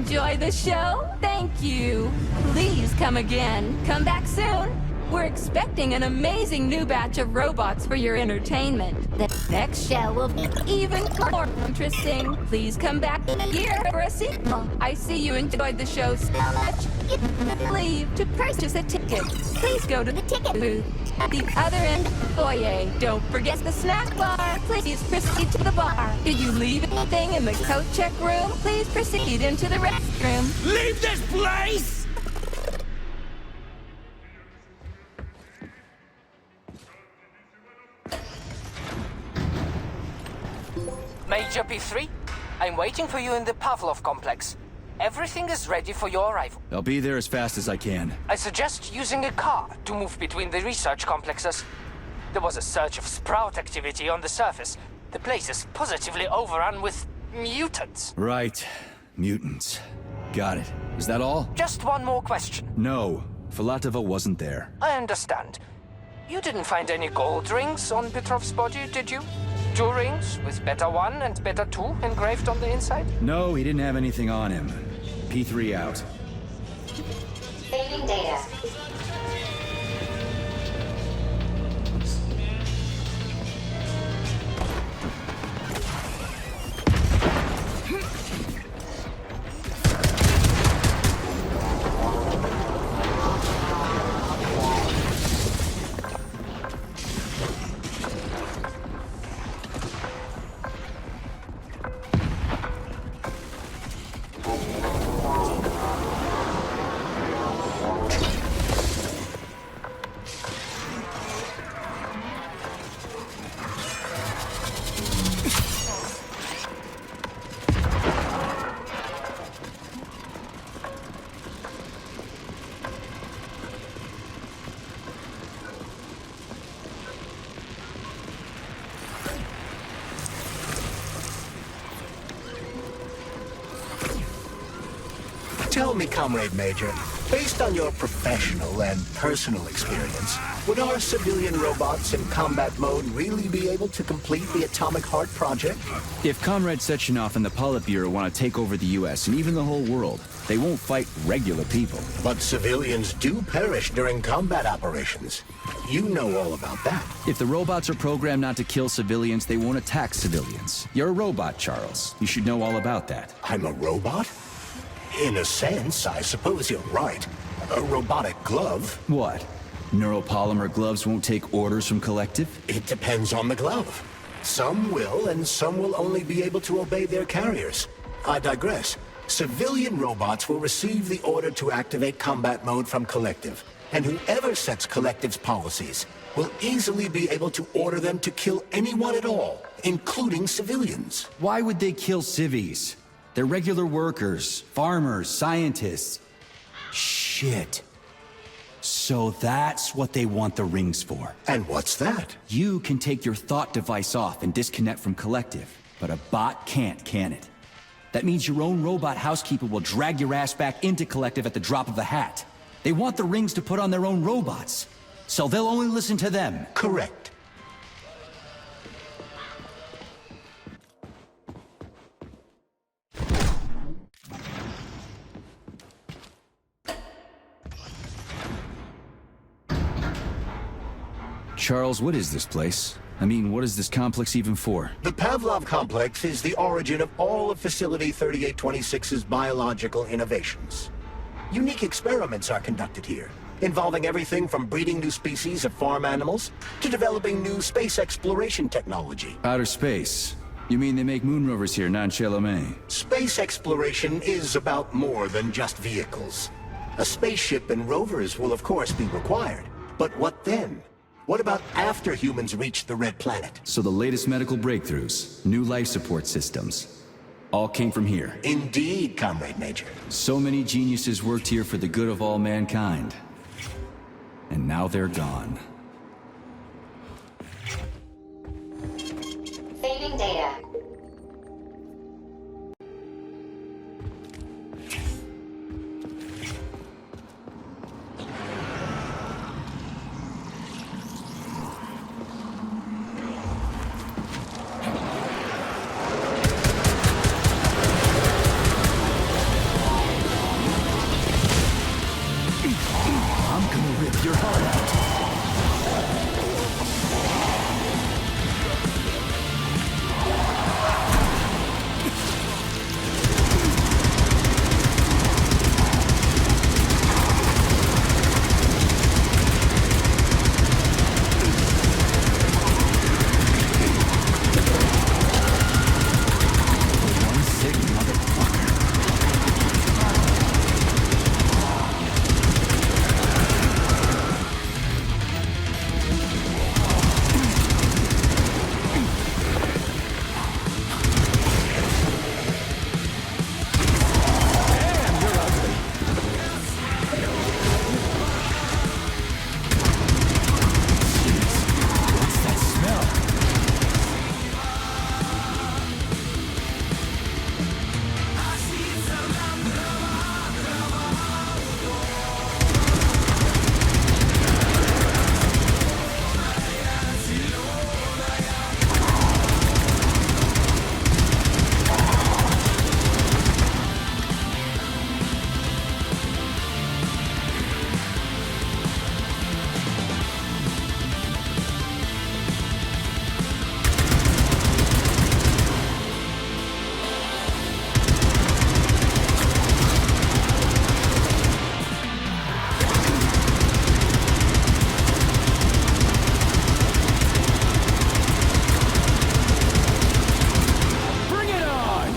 enjoy the show? Thank you. Please come again. Come back soon. We're expecting an amazing new batch of robots for your entertainment. The next show will be even more interesting. Please come back here for a sequel. I see you enjoyed the show so much. Leave to purchase a ticket. Please go to the ticket booth at the other end of the foyer. Don't forget the snack bar. Please proceed to the bar. Did you leave anything in the coat check room? Please proceed into the restroom. Leave this place! Major P3, I'm waiting for you in the Pavlov complex. Everything is ready for your arrival. I'll be there as fast as I can. I suggest using a car to move between the research complexes. There was a surge of sprout activity on the surface. The place is positively overrun with mutants. Right. Mutants. Got it. Is that all? Just one more question. No. Filatova wasn't there. I understand. You didn't find any gold rings on Petrov's body, did you? 2 rings with Beta 1 and Beta 2 engraved on the inside? No, he didn't have anything on him. P3 out. Saving data. Tell me, Comrade Major, based on your professional and personal experience, would our civilian robots in combat mode really be able to complete the Atomic Heart project? If Comrade Sechenov and the Politburo want to take over the US and even the whole world, they won't fight regular people. But civilians do perish during combat operations. You know all about that. If the robots are programmed not to kill civilians, they won't attack civilians. You're a robot, Charles. You should know all about that. I'm a robot? In a sense, I suppose you're right. A robotic glove? What? Neuropolymer gloves won't take orders from Collective? It depends on the glove. Some will, and some will only be able to obey their carriers. I digress. Civilian robots will receive the order to activate combat mode from Collective, and whoever sets Collective's policies will easily be able to order them to kill anyone at all, including civilians. Why would they kill civvies? They're regular workers, farmers, scientists. Shit. So that's what they want the rings for. And what's that? You can take your thought device off and disconnect from Collective, but a bot can't, can it? That means your own robot housekeeper will drag your ass back into Collective at the drop of a hat. They want the rings to put on their own robots, so they'll only listen to them. Correct. Charles, what is this place? I mean, what is this complex even for? The Pavlov complex is the origin of all of Facility 3826's biological innovations. Unique experiments are conducted here, involving everything from breeding new species of farm animals to developing new space exploration technology. Outer space? You mean they make moon rovers here, non-Chelomé? Space exploration is about more than just vehicles. A spaceship and rovers will of course be required, but what then? What about after humans reach the Red Planet? So the latest medical breakthroughs, new life support systems, all came from here. Indeed, Comrade Major. So many geniuses worked here for the good of all mankind. And now they're gone. Saving data. gonna rip your heart out. One sick motherfucker. What's that smell? Bring it on!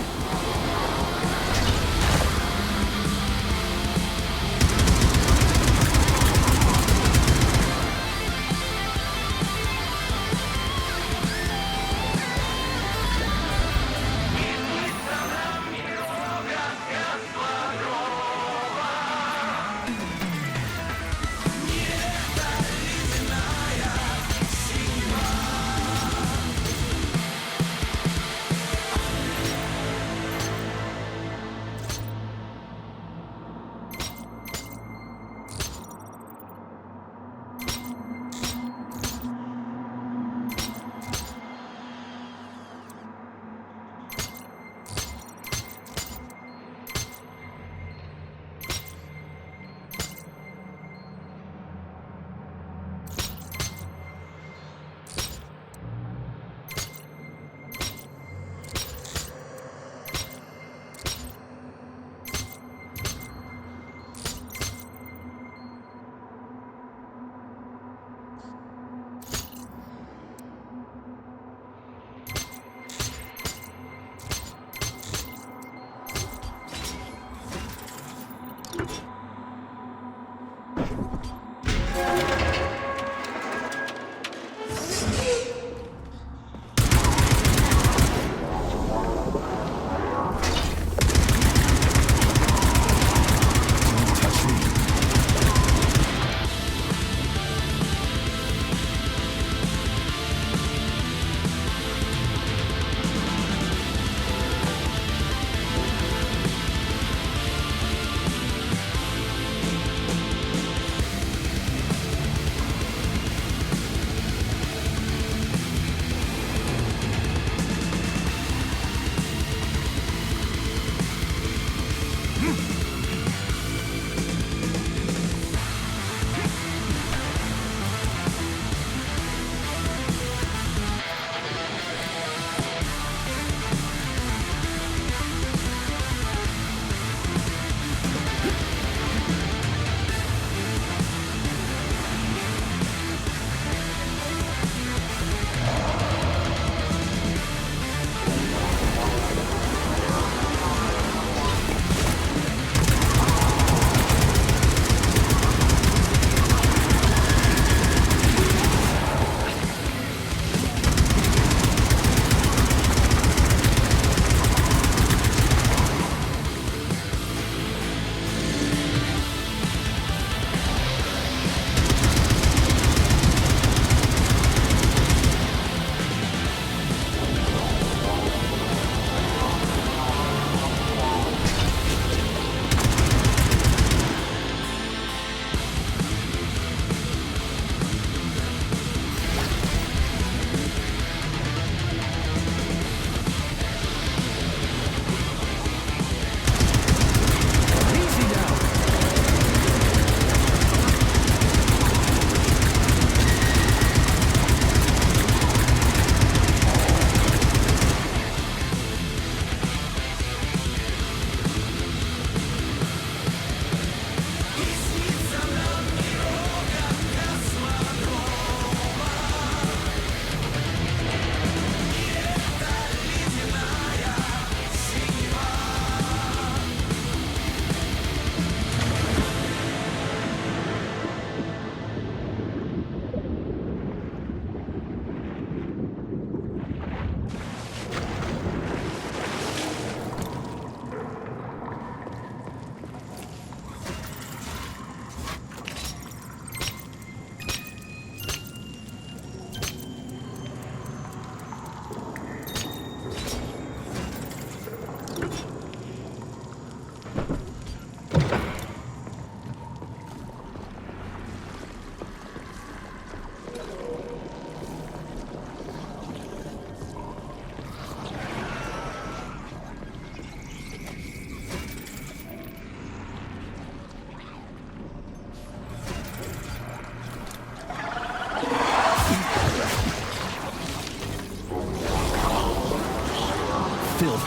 Touch me.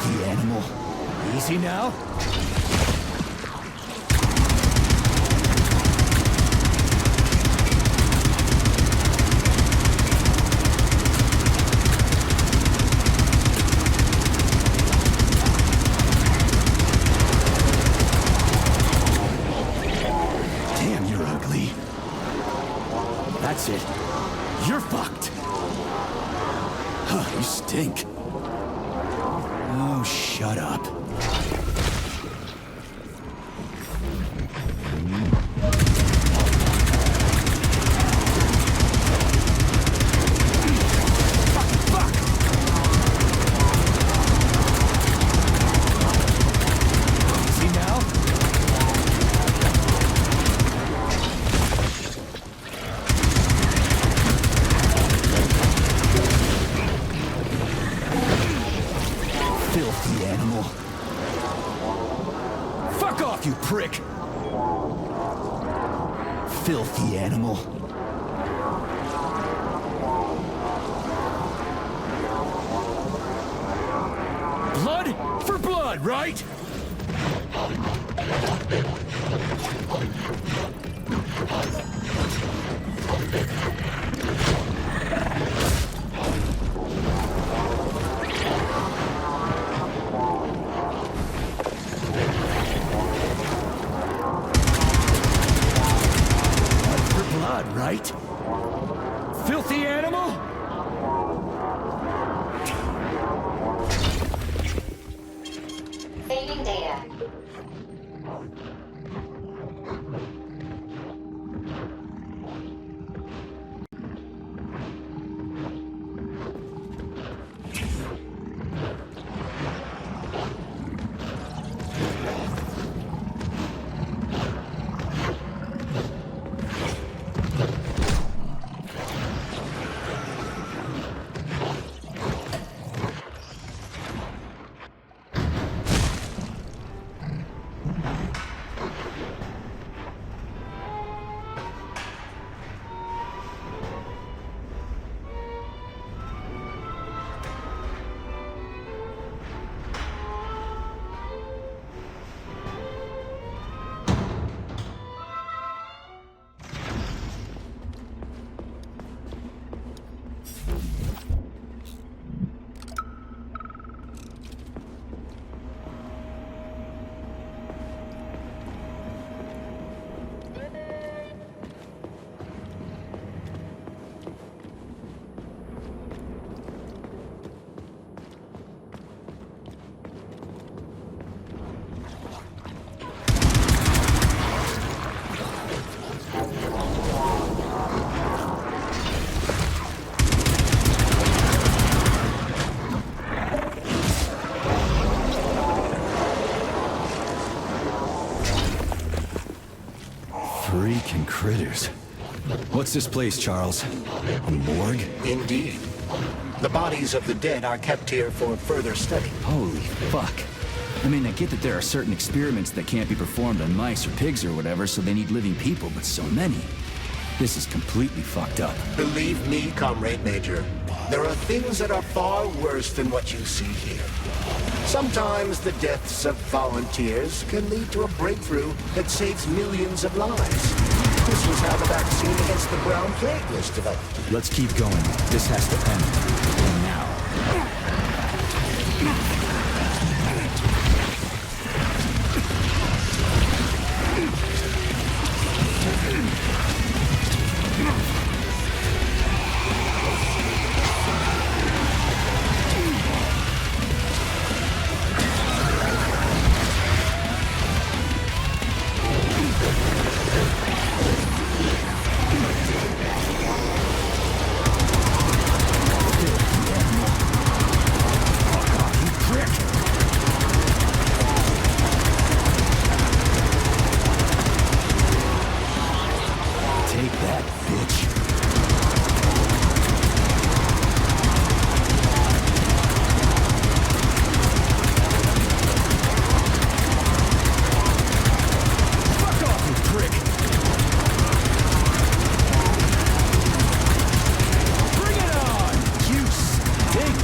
Filthy animal. Easy now. Damn, you're ugly. That's it. You're fucked. Huh, you stink. Oh, shut up. See now? Filthy animal. Fuck off, you prick! Filthy animal. Blood for blood, right? Blood, right? Filthy animal? Saving data. Freaking critters. What's this place, Charles? A morgue? Indeed. The bodies of the dead are kept here for further study. Holy fuck. I mean, I get that there are certain experiments that can't be performed on mice or pigs or whatever, so they need living people, but so many. This is completely fucked up. Believe me, Comrade Major, there are things that are far worse than what you see here. Sometimes the deaths of volunteers can lead to a breakthrough that saves millions of lives. This was how the vaccine against the brown plague was developed. Let's keep going. This has to end. And now. Take that, bitch. Fuck off, you prick! Bring it on! You stink!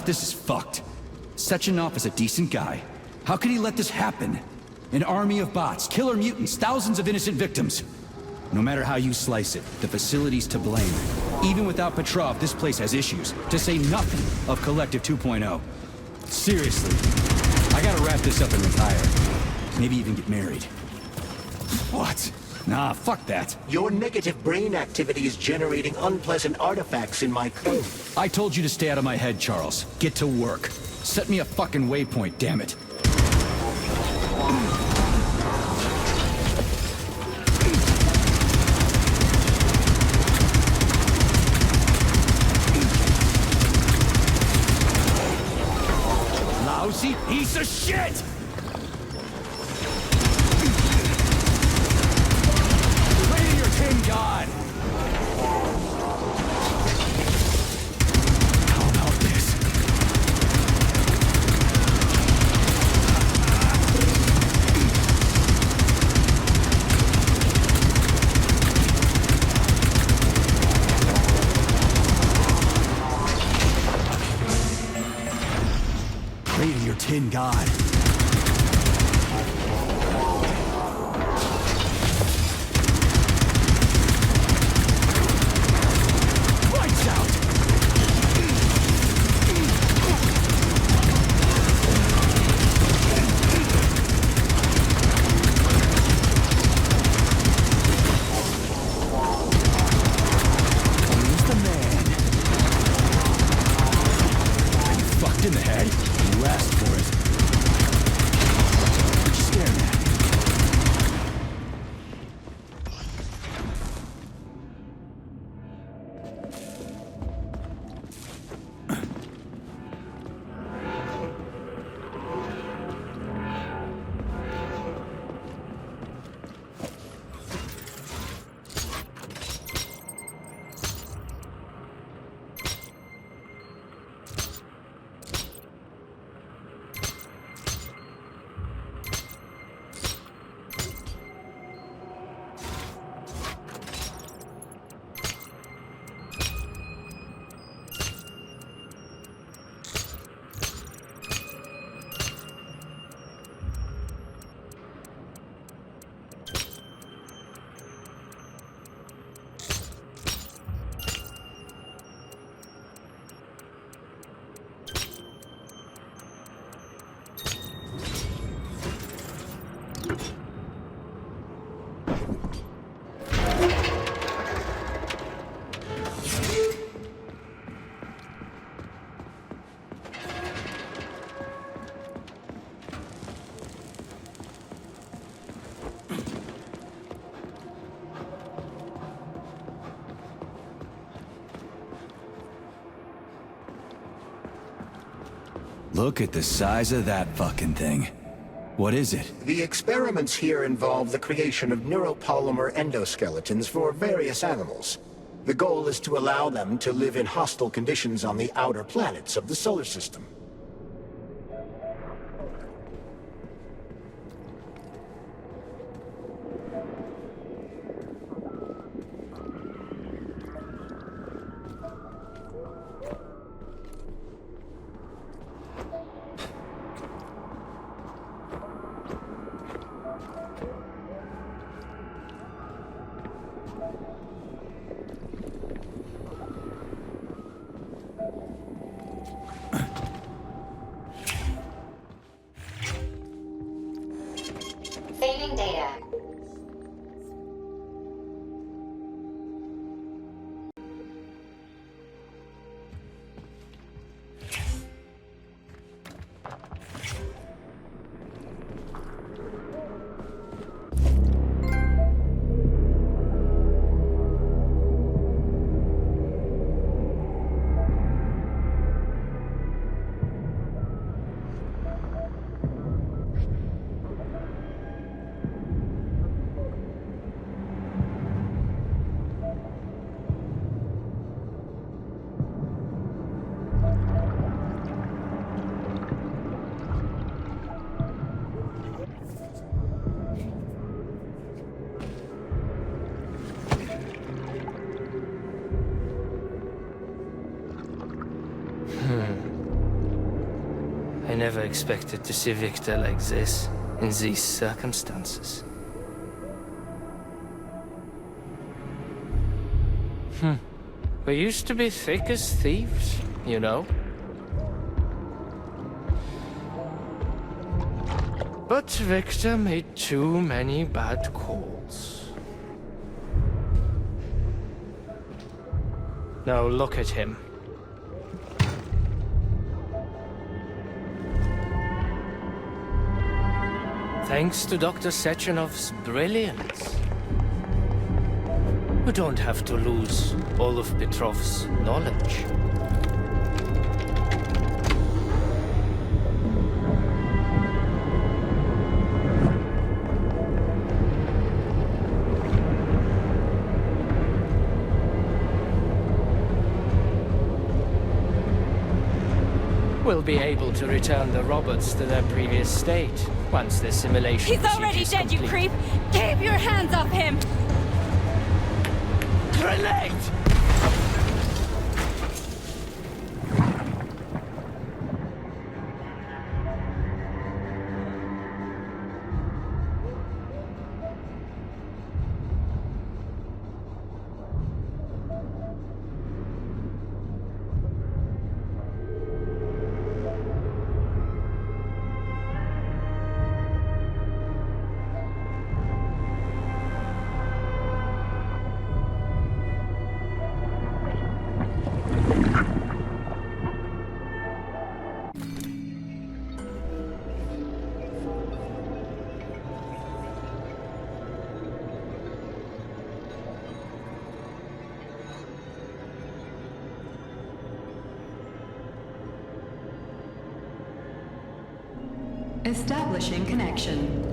This is fucked. Sechenov is a decent guy. How could he let this happen? An army of bots, killer mutants, thousands of innocent victims. No matter how you slice it, the facility's to blame. Even without Petrov, this place has issues, to say nothing of Collective 2.0. Seriously, I gotta wrap this up and retire. Maybe even get married. What? Nah, fuck that. Your negative brain activity is generating unpleasant artifacts in my code. I told you to stay out of my head, Charles. Get to work. Set me a fucking waypoint, damn it. Lousy piece of shit! Pray to your tin god! How about this? Pray to your tin god. Lights out! Who's the man? Are you fucked in the head? You asked for it. What you staring at? Look at the size of that fucking thing. What is it? The experiments here involve the creation of neuropolymer endoskeletons for various animals. The goal is to allow them to live in hostile conditions on the outer planets of the solar system. I never expected to see Victor like this, in these circumstances. We used to be thick as thieves, you know? But Victor made too many bad calls. Now look at him. Thanks to Dr. Sechenov's brilliance, we don't have to lose all of Petrov's knowledge. We'll be able to return the robots to their previous state once the simulation He's already procedure's dead, you complete. creep! Keep your hands off him! Grenade! Establishing connection.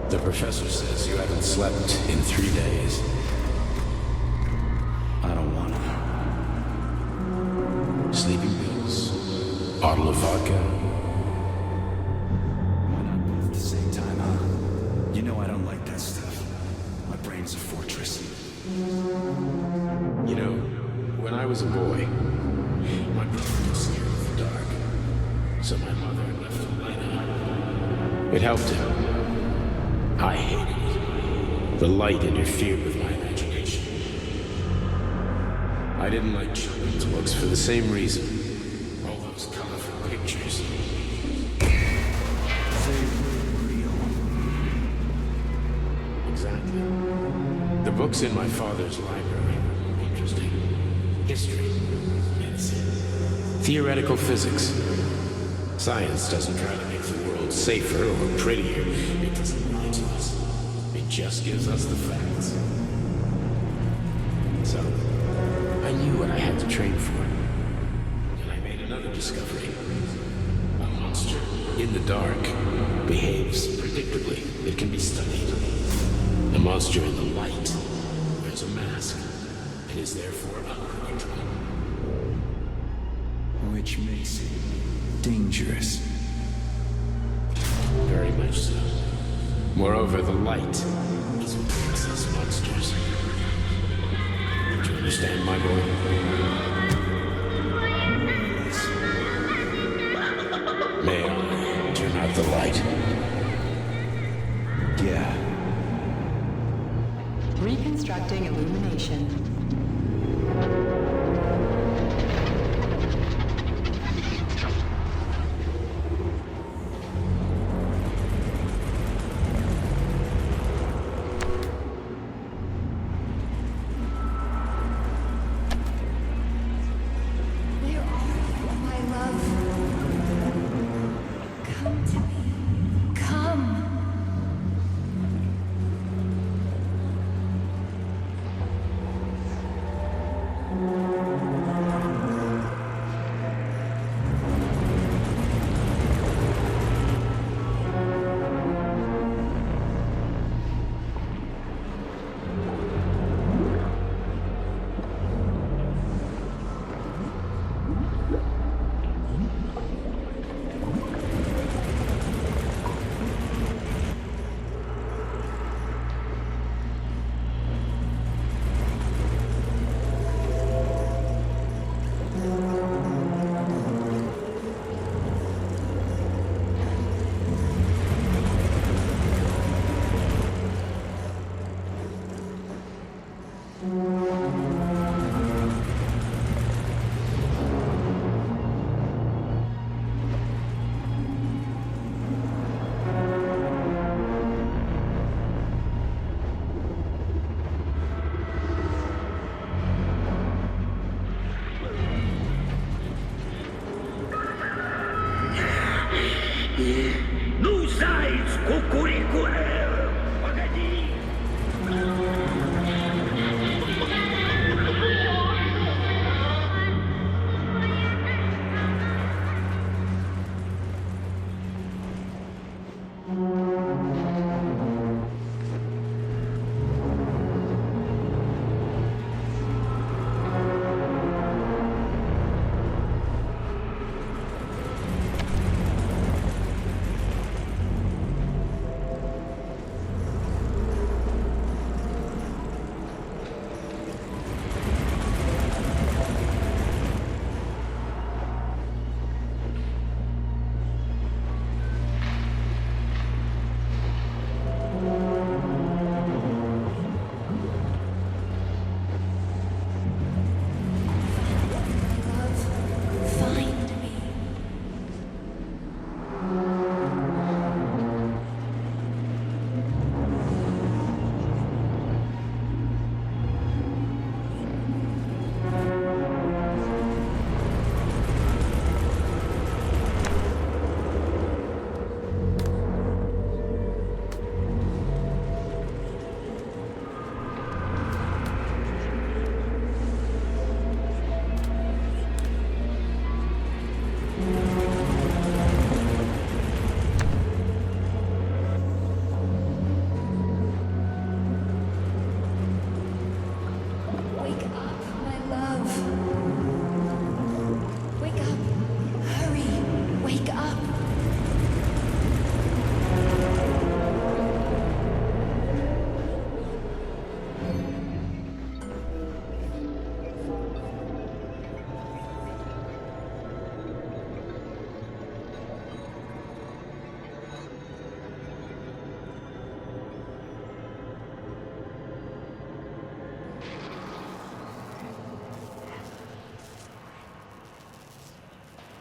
The professor says you haven't slept in 3 days. I don't wanna. Sleeping pills? Bottle of vodka? Why not both at the same time, huh? You know I don't like that stuff. My brain's a fortress. You know, when I was a boy, my brother was scared of the dark. So my mother left the light on. It helped him. I hated it. The light interfered with my imagination. I didn't like children's books for the same reason. All those colorful pictures. Exactly. The books in my father's library were interesting. History, medicine, theoretical physics. Science doesn't try to make the world safer or prettier. It doesn't lie to us. It just gives us the facts. So, I knew what I had to train for. And I made another discovery. A monster in the dark behaves predictably. It can be studied. A monster in the light wears a mask and is therefore unpredictable. Which makes it dangerous. Very much so. Moreover, the light is what makes us monsters. Do you understand, my boy? May I turn out the light? Yeah. Reconstructing illumination.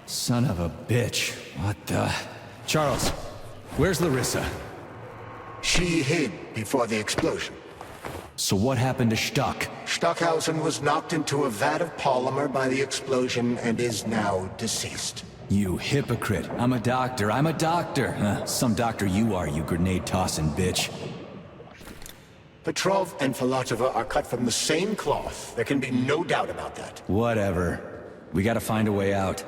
Son of a bitch. What the... Charles, where's Larissa? She hid before the explosion. So what happened to Stuck? Stockhausen was knocked into a vat of polymer by the explosion and is now deceased. You hypocrite. I'm a doctor. Some doctor you are, you grenade-tossing bitch. Petrov and Filatova are cut from the same cloth. There can be no doubt about that. Whatever. We gotta find a way out.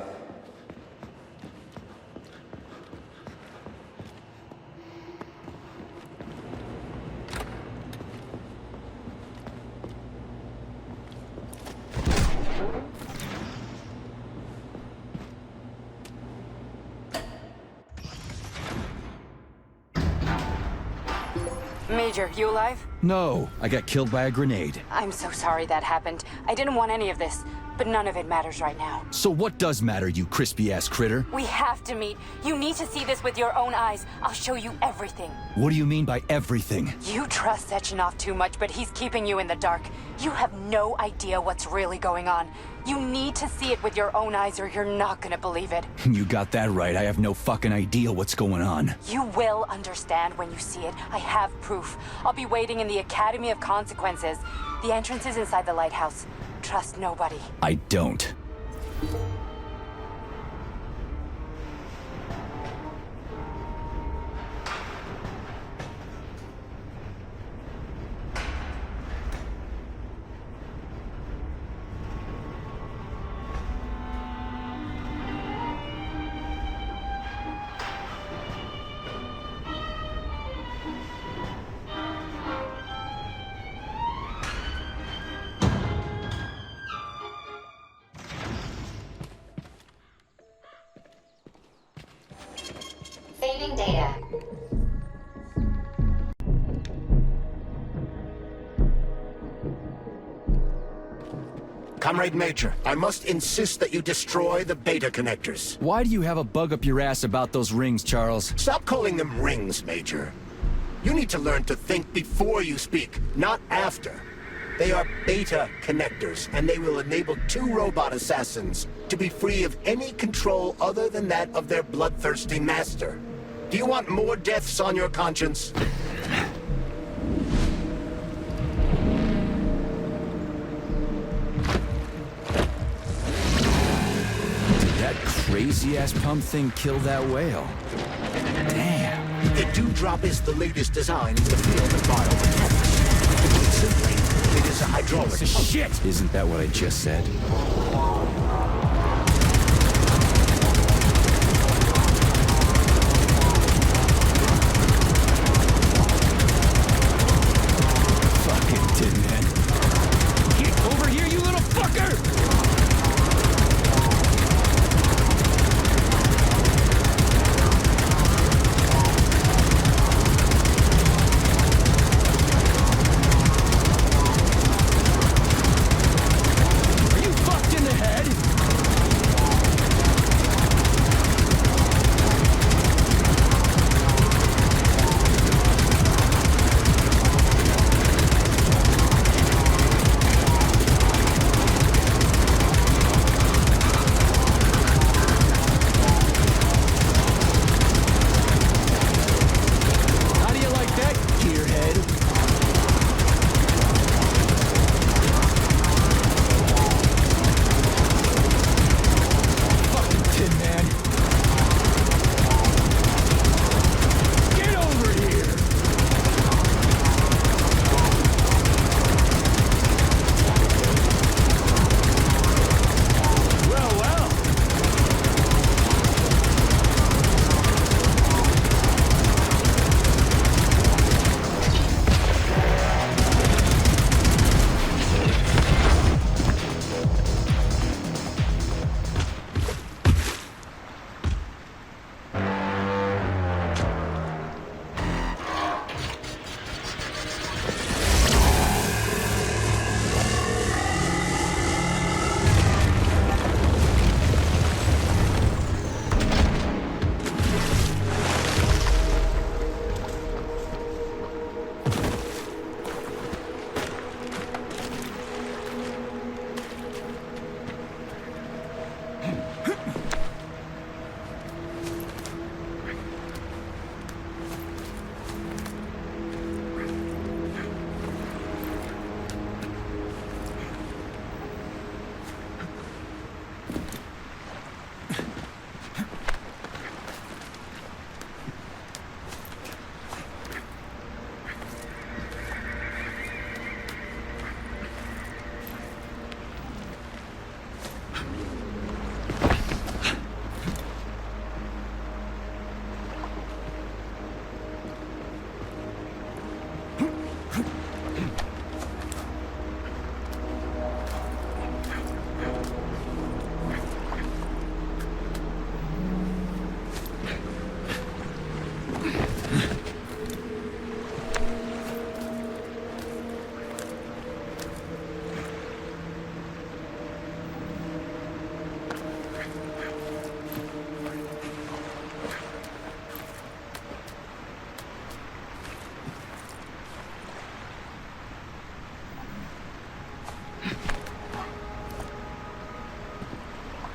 Major, you alive? No, I got killed by a grenade. I'm so sorry that happened. I didn't want any of this, but none of it matters right now. So what does matter, you crispy-ass critter? We have to meet. You need to see this with your own eyes. I'll show you everything. What do you mean by everything? You trust Sechenov too much, but he's keeping you in the dark. You have no idea what's really going on. You need to see it with your own eyes or you're not gonna believe it. You got that right. I have no fucking idea what's going on. You will understand when you see it. I have proof. I'll be waiting in the Academy of Consequences. The entrance is inside the lighthouse. Trust nobody. I don't. Saving data. Comrade Major, I must insist that you destroy the beta connectors. Why do you have a bug up your ass about those rings, Charles? Stop calling them rings, Major. You need to learn to think before you speak, not after. They are beta connectors, and they will enable 2 robot assassins to be free of any control other than that of their bloodthirsty master. Do you want more deaths on your conscience? Did that crazy-ass pump thing kill that whale? Damn. The Dewdrop is the latest design in the field of biomechanics. Simply, it is a hydraulic pump. Shit! Isn't that what I just said? Fucking Tin Man. Get over here, you little fucker! Are you fucked in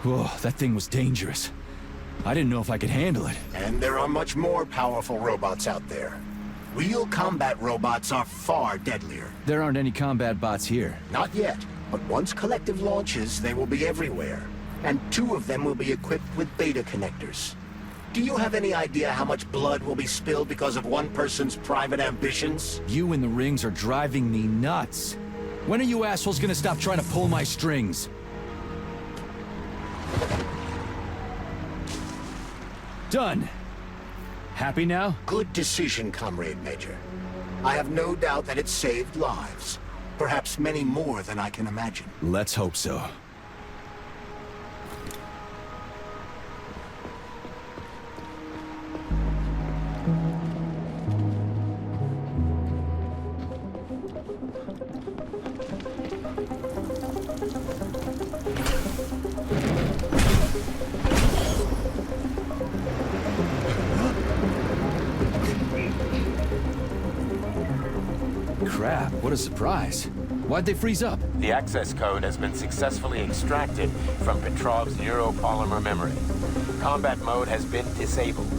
Whoa, that thing was dangerous. I didn't know if I could handle it. And there are much more powerful robots out there. Real combat robots are far deadlier. There aren't any combat bots here. Not yet, but once Collective launches, they will be everywhere. And 2 of them will be equipped with beta connectors. Do you have any idea how much blood will be spilled because of one person's private ambitions? You in the rings are driving me nuts. When are you assholes gonna stop trying to pull my strings? Done. Happy now? Good decision, Comrade Major. I have no doubt that it saved lives. Perhaps many more than I can imagine. Let's hope so. Crap, what a surprise. Why'd they freeze up? The access code has been successfully extracted from Petrov's neuropolymer memory. Combat mode has been disabled,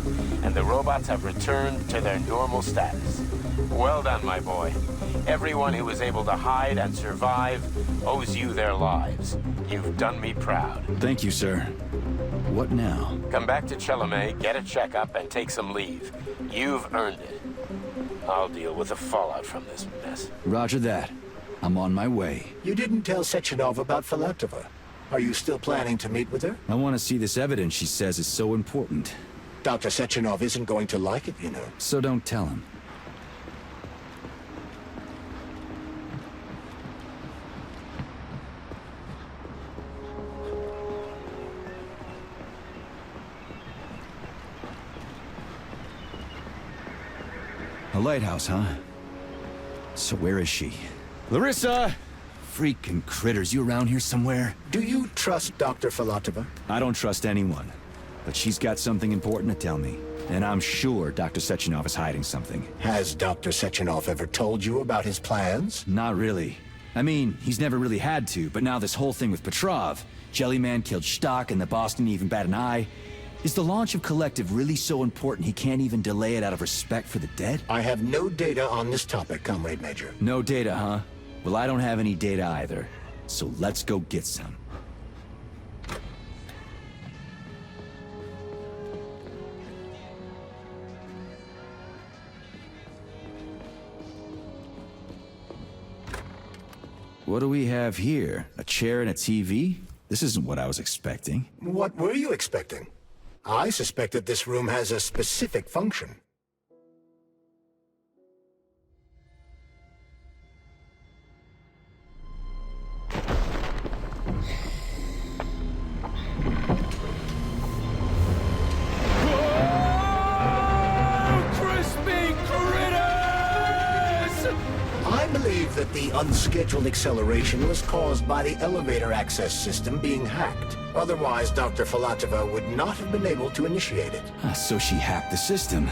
and the robots have returned to their normal status. Well done, my boy. Everyone who was able to hide and survive owes you their lives. You've done me proud. Thank you, sir. What now? Come back to Chelomey, get a checkup, and take some leave. You've earned it. I'll deal with the fallout from this mess. Roger that. I'm on my way. You didn't tell Sechenov about Filatova. Are you still planning to meet with her? I want to see this evidence she says is so important. Dr. Sechenov isn't going to like it, you know. So don't tell him. A lighthouse, huh? So where is she? Larissa! Freaking critters, you around here somewhere? Do you trust Dr. Filatova? I don't trust anyone. But she's got something important to tell me. And I'm sure Dr. Sechenov is hiding something. Has Dr. Sechenov ever told you about his plans? Not really. I mean, he's never really had to, but now this whole thing with Petrov, Jellyman killed Stock and the boss didn't even bat an eye. Is the launch of Collective really so important he can't even delay it out of respect for the dead? I have no data on this topic, Comrade Major. No data, huh? Well, I don't have any data either. So let's go get some. What do we have here? A chair and a TV? This isn't what I was expecting. What were you expecting? I suspect that this room has a specific function. I believe that the unscheduled acceleration was caused by the elevator access system being hacked. Otherwise, Dr. Filatova would not have been able to initiate it. So she hacked the system.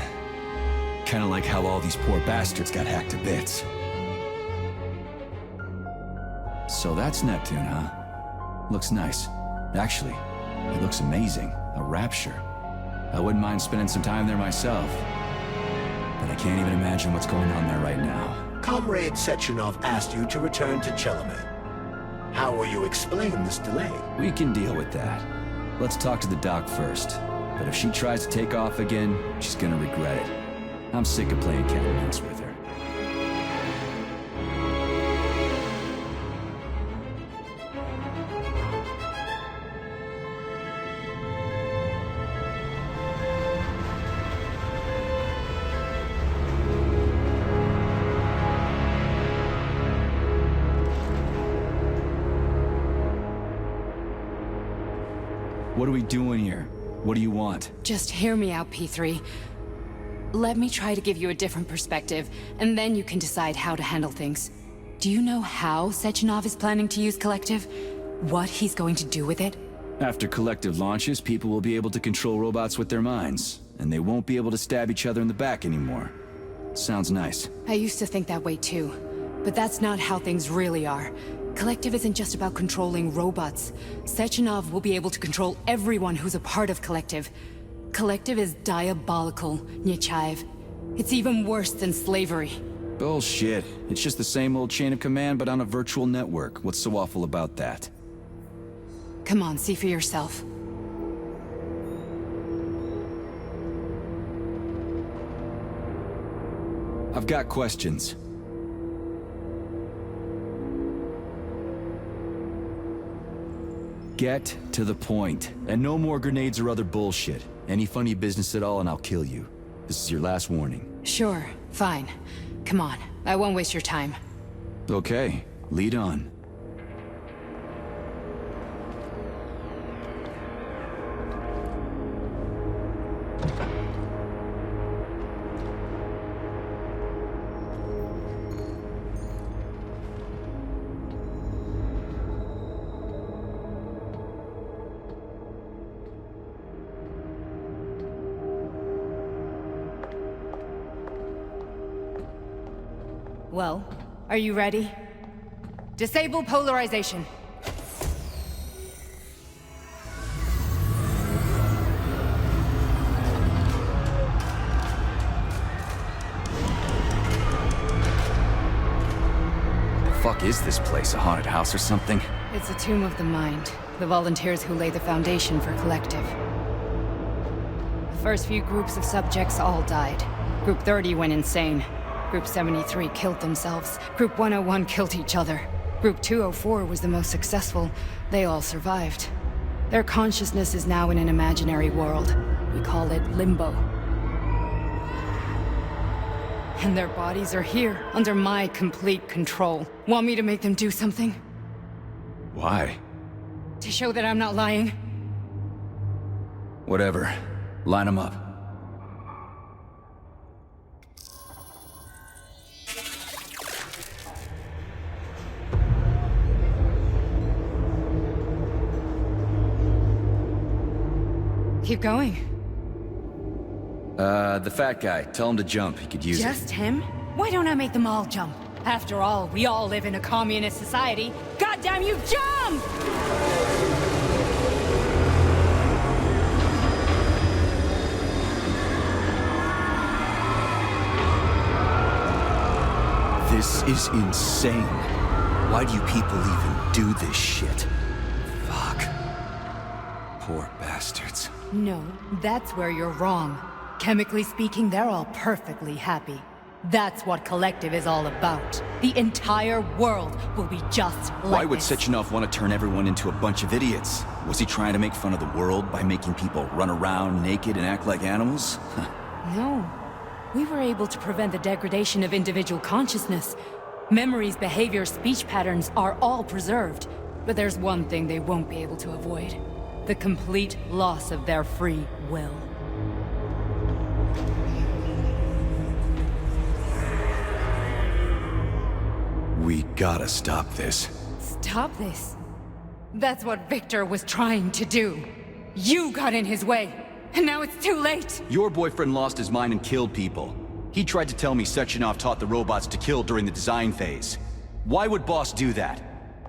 Kinda like how all these poor bastards got hacked to bits. So that's Neptune, huh? Looks nice. Actually, it looks amazing. A rapture. I wouldn't mind spending some time there myself. But I can't even imagine what's going on there right now. Comrade Sechenov asked you to return to Chelomey. How will you explain this delay? We can deal with that. Let's talk to the doc first. But if she tries to take off again, she's gonna regret it. I'm sick of playing cat and mouse with her. What are we doing here? What do you want? Just hear me out, P3. Let me try to give you a different perspective, and then you can decide how to handle things. Do you know how Sechenov is planning to use Collective? What he's going to do with it? After Collective launches, people will be able to control robots with their minds, and they won't be able to stab each other in the back anymore. Sounds nice. I used to think that way too, but that's not how things really are. Collective isn't just about controlling robots. Sechenov will be able to control everyone who's a part of Collective. Collective is diabolical, Nechayev. It's even worse than slavery. Bullshit. It's just the same old chain of command, but on a virtual network. What's so awful about that? Come on, see for yourself. I've got questions. Get to the point, and no more grenades or other bullshit. Any funny business at all and I'll kill you. This is your last warning. Sure, fine. Come on, I won't waste your time. Okay, lead on. Well, are you ready? Disable polarization. The fuck is this place? A haunted house or something? It's a tomb of the mind. The volunteers who lay the foundation for Collective. The first few groups of subjects all died. Group 30 went insane. Group 73 killed themselves. Group 101 killed each other. Group 204 was the most successful. They all survived. Their consciousness is now in an imaginary world. We call it Limbo. And their bodies are here, under my complete control. Want me to make them do something? Why? To show that I'm not lying? Whatever. Line them up. Keep going. The fat guy. Tell him to jump. He could use it. Just him? Why don't I make them all jump? After all, we all live in a communist society. Goddamn you, jump! This is insane. Why do you people even do this shit? Fuck. Poor bastards. No, that's where you're wrong. Chemically speaking, they're all perfectly happy. That's what Collective is all about. The entire world will be just like Why would this. Sechenov want to turn everyone into a bunch of idiots? Was he trying to make fun of the world by making people run around naked and act like animals? No. We were able to prevent the degradation of individual consciousness. Memories, behavior, speech patterns are all preserved. But there's one thing they won't be able to avoid. The complete loss of their free will. We gotta stop this. Stop this. That's what Victor was trying to do. You got in his way, and now it's too late. Your boyfriend lost his mind and killed people. He tried to tell me Sechenov taught the robots to kill during the design phase. Why would Boss do that?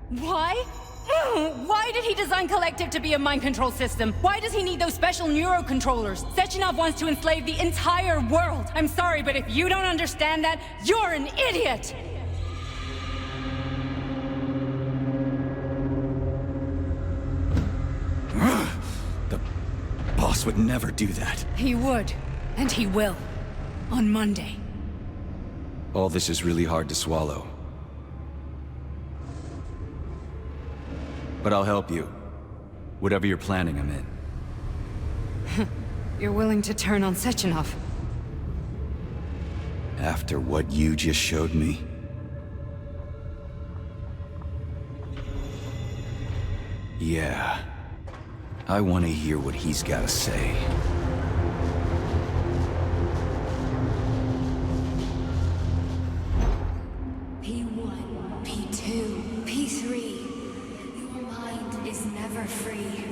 Why? Why did he design Collective to be a mind control system? Why does he need those special neurocontrollers? Sechenov wants to enslave the entire world. I'm sorry, but if you don't understand that, you're an idiot! The boss would never do that. He would, and he will. On Monday. All this is really hard to swallow. But I'll help you. Whatever you're planning, I'm in. You're willing to turn on Sechenov? After what you just showed me? Yeah. I want to hear what he's got to say. P1, P2, P3. Your mind is never free.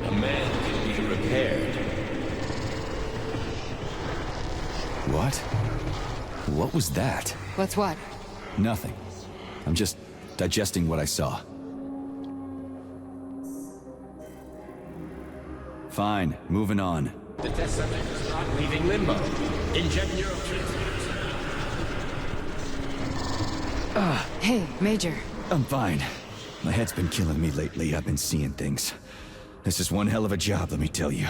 A man can be repaired. What? What was that? What's what? Nothing. I'm just digesting what I saw. Fine, moving on. The test subject is not leaving limbo. Inject neurotransmitters. Hey, Major. I'm fine. My head's been killing me lately. I've been seeing things. This is one hell of a job, let me tell you.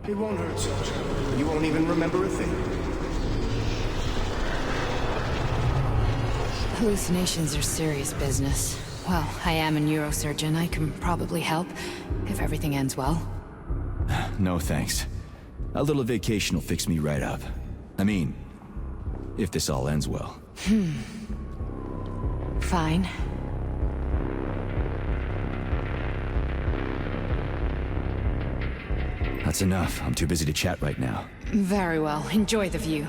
It won't hurt, soldier. You won't even remember a thing. Hallucinations are serious business. Well, I am a neurosurgeon. I can probably help, if everything ends well. No thanks. A little vacation will fix me right up. I mean, if this all ends well. Fine. That's enough. I'm too busy to chat right now. Very well. Enjoy the view.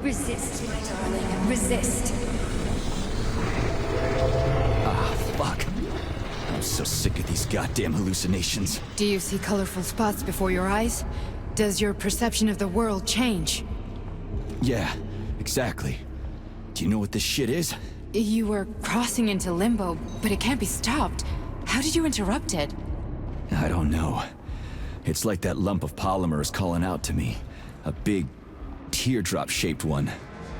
Resist, my darling. Resist. Ah, fuck. I'm so sick of these goddamn hallucinations. Do you see colorful spots before your eyes? Does your perception of the world change? Yeah, exactly. Do you know what this shit is? You were crossing into limbo, but it can't be stopped. How did you interrupt it? I don't know. It's like that lump of polymer is calling out to me. A big, teardrop-shaped one.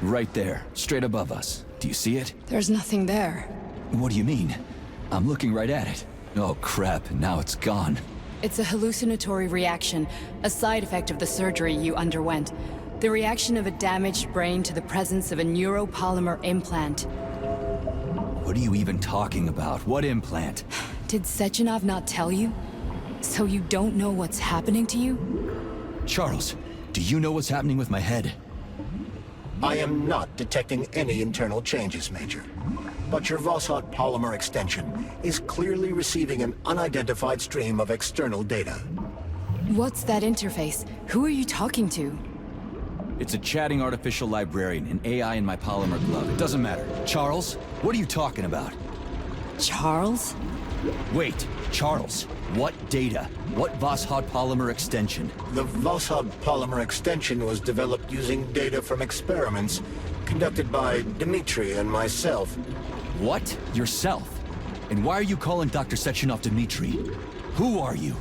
Right there, straight above us. Do you see it? There's nothing there. What do you mean? I'm looking right at it. Oh crap, now it's gone. It's a hallucinatory reaction, a side effect of the surgery you underwent. The reaction of a damaged brain to the presence of a neuropolymer implant. What are you even talking about? What implant? Did Sechenov not tell you? So you don't know what's happening to you? Charles, do you know what's happening with my head? I am not detecting any internal changes, Major. But your Vossot polymer extension is clearly receiving an unidentified stream of external data. What's that interface? Who are you talking to? It's a chatting artificial librarian, an AI in my polymer glove. It doesn't matter. Charles, what are you talking about? Charles? Wait, Charles, what data? What Vossot polymer extension? The Vossot polymer extension was developed using data from experiments conducted by Dmitri and myself. What? Yourself? And why are you calling Dr. Sechenov Dmitri? Who are you?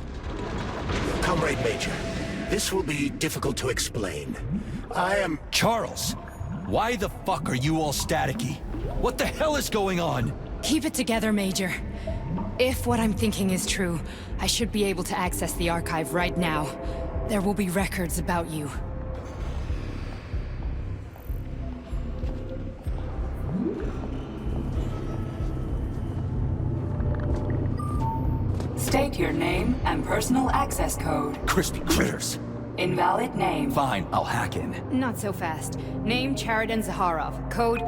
Comrade Major, this will be difficult to explain. I am... Charles! Why the fuck are you all staticky? What the hell is going on? Keep it together, Major. If what I'm thinking is true, I should be able to access the archive right now. There will be records about you. State your name and personal access code. Crispy critters. Invalid name. Fine, I'll hack in. Not so fast. Name Cheriton Zaharov. Code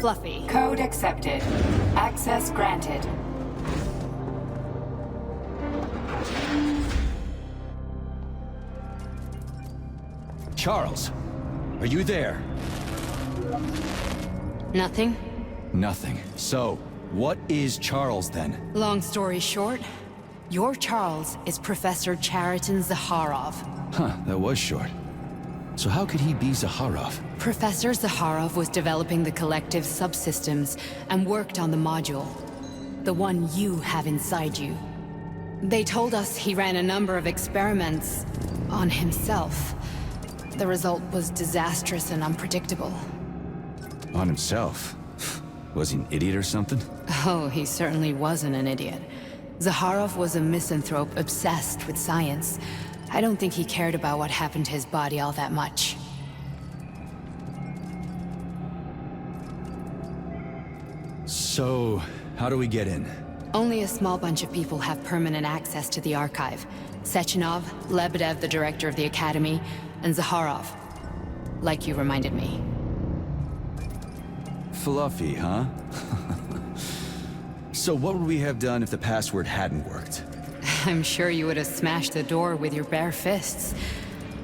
Fluffy. Code accepted. Access granted. Charles, are you there? Nothing? Nothing. So, what is Charles then? Long story short, your Charles is Professor Cheriton Zaharov. Huh, that was short. So how could he be Zaharov? Professor Zaharov was developing the Collective's subsystems and worked on the module. The one you have inside you. They told us he ran a number of experiments on himself. The result was disastrous and unpredictable. On himself? Was he an idiot or something? Oh, he certainly wasn't an idiot. Zaharov was a misanthrope obsessed with science. I don't think he cared about what happened to his body all that much. So, how do we get in? Only a small bunch of people have permanent access to the archive. Sechenov, Lebedev, the director of the Academy, and Zaharov. Like you reminded me. Fluffy, huh? So what would we have done if the password hadn't worked? I'm sure you would have smashed the door with your bare fists.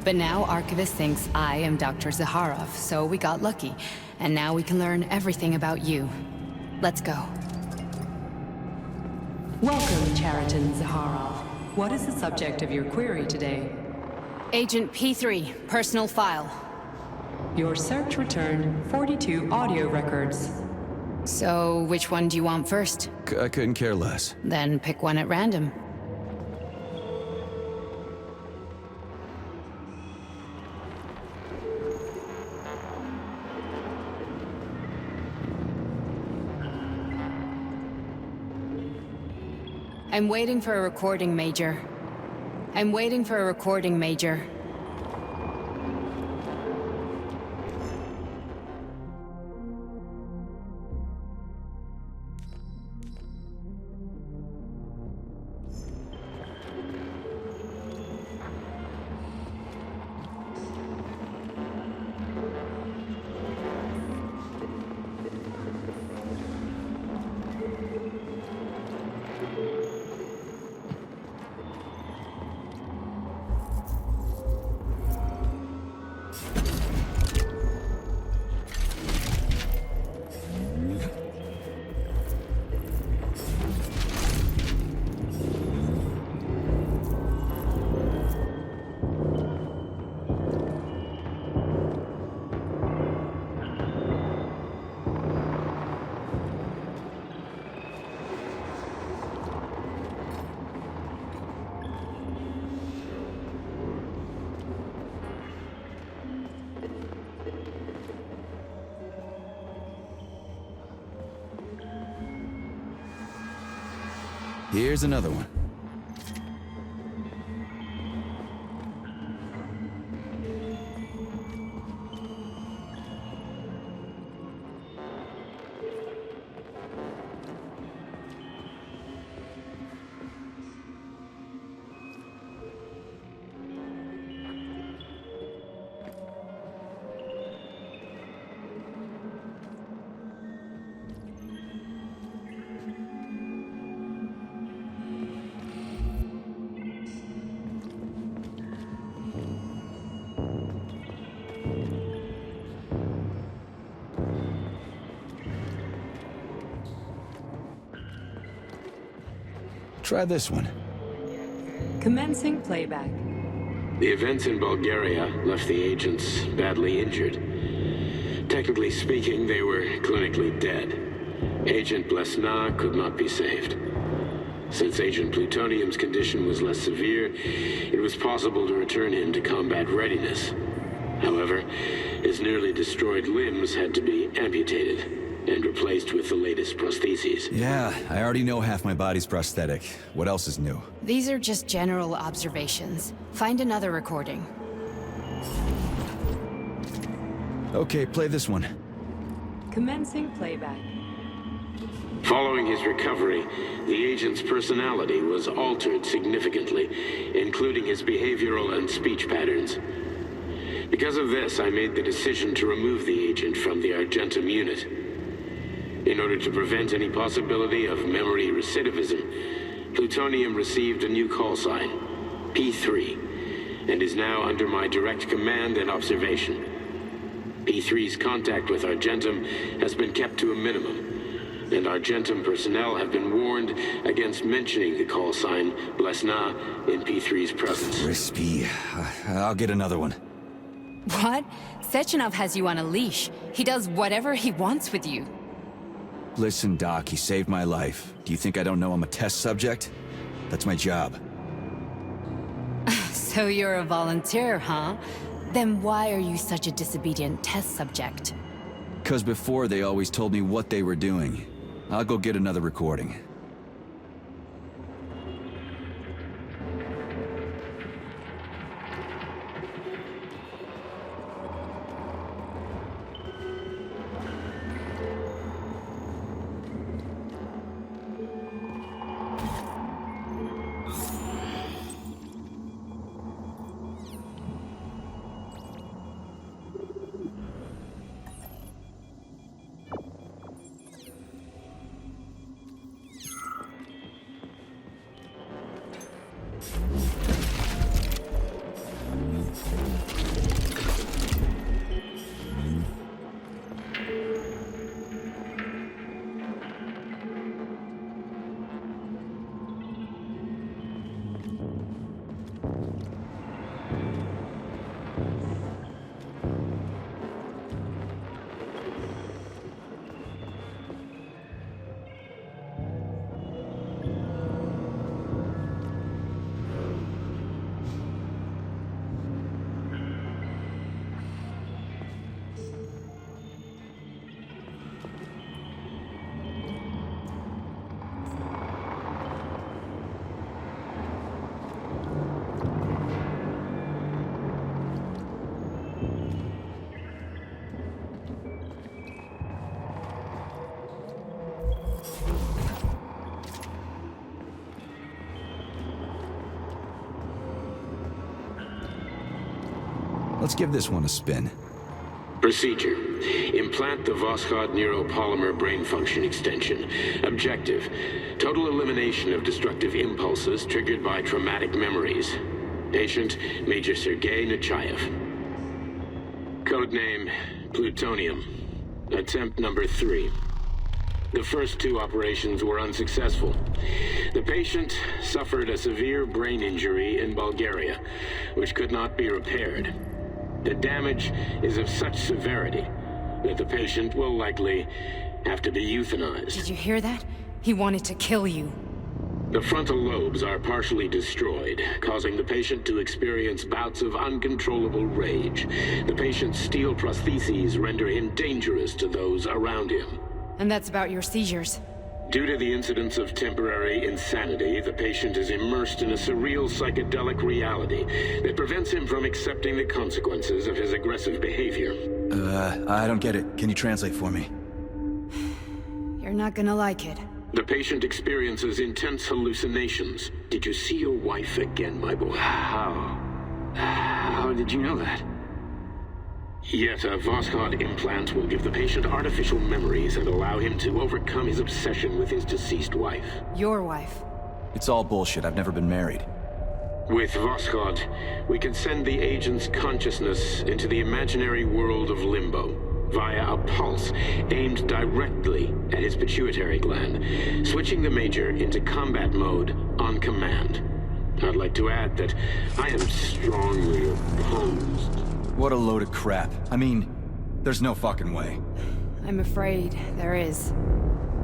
But now Archivist thinks I am Dr. Zaharov, so we got lucky. And now we can learn everything about you. Let's go. Welcome, Cheriton Zaharov. What is the subject of your query today? Agent P3, personal file. Your search returned 42 audio records. So, which one do you want first? I couldn't care less. Then pick one at random. I'm waiting for a recording, Major. I'm waiting for a recording, Major. Here's another one. Try this one. Commencing playback. The events in Bulgaria left the agents badly injured. Technically speaking, they were clinically dead. Agent Blesna could not be saved. Since Agent Plutonium's condition was less severe, it was possible to return him to combat readiness. However, his nearly destroyed limbs had to be amputated and replaced with the latest prostheses. Yeah, I already know half my body's prosthetic. What else is new? These are just general observations. Find another recording. Okay, play this one. Commencing playback. Following his recovery, the agent's personality was altered significantly, including his behavioral and speech patterns. Because of this, I made the decision to remove the agent from the Argentum unit. In order to prevent any possibility of memory recidivism, Plutonium received a new call sign, P3, and is now under my direct command and observation. P3's contact with Argentum has been kept to a minimum, and Argentum personnel have been warned against mentioning the call sign Blesna in P3's presence. Crispy. I'll get another one. What? Sechenov has you on a leash. He does whatever he wants with you. Listen, Doc, he saved my life. Do you think I don't know I'm a test subject? That's my job. So you're a volunteer, huh? Then why are you such a disobedient test subject? 'Cause before they always told me what they were doing. I'll go get another recording. Let's give this one a spin. Procedure. Implant the Voskhod neuropolymer brain function extension. Objective. Total elimination of destructive impulses triggered by traumatic memories. Patient, Major Sergei Nechayev. Codename, Plutonium. Attempt number 3. The first 2 operations were unsuccessful. The patient suffered a severe brain injury in Bulgaria, which could not be repaired. The damage is of such severity that the patient will likely have to be euthanized. Did you hear that? He wanted to kill you. The frontal lobes are partially destroyed, causing the patient to experience bouts of uncontrollable rage. The patient's steel prostheses render him dangerous to those around him. And that's about your seizures. Due to the incidence of temporary insanity, the patient is immersed in a surreal psychedelic reality that prevents him from accepting the consequences of his aggressive behavior. I don't get it. Can you translate for me? You're not gonna like it. The patient experiences intense hallucinations. Did you see your wife again, my boy? How did you know that? Yet a Voskhod implant will give the patient artificial memories and allow him to overcome his obsession with his deceased wife. Your wife. It's all bullshit. I've never been married. With Voskhod, we can send the agent's consciousness into the imaginary world of limbo via a pulse aimed directly at his pituitary gland, switching the Major into combat mode on command. I'd like to add that I am strongly opposed. What a load of crap. I mean, there's no fucking way. I'm afraid there is.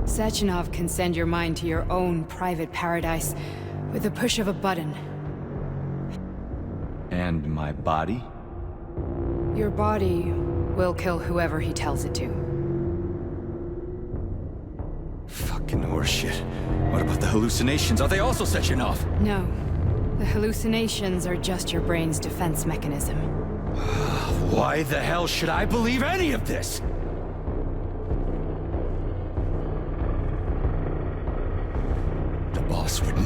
Sechenov can send your mind to your own private paradise with the push of a button. And my body? Your body will kill whoever he tells it to. Fucking horseshit. What about the hallucinations? Are they also Sechenov? No. The hallucinations are just your brain's defense mechanism. Why the hell should I believe any of this?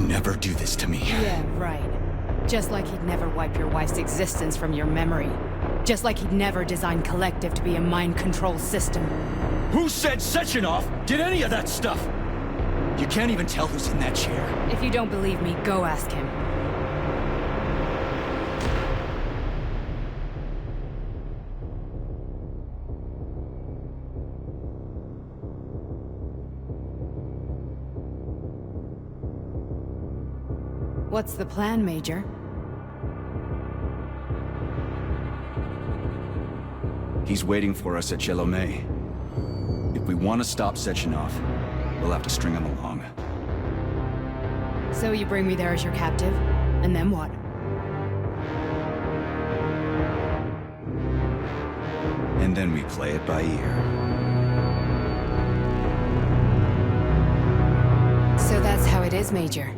never do this to me. Yeah, right. Just like he'd never wipe your wife's existence from your memory. Just like he'd never design Collective to be a mind control system. Who said Sechenov did any of that stuff? You can't even tell who's in that chair. If you don't believe me, go ask him. What's the plan, Major? He's waiting for us at Chelomey. If we want to stop Sechenov, we'll have to string him along. So you bring me there as your captive, and then what? And then we play it by ear. So that's how it is, Major.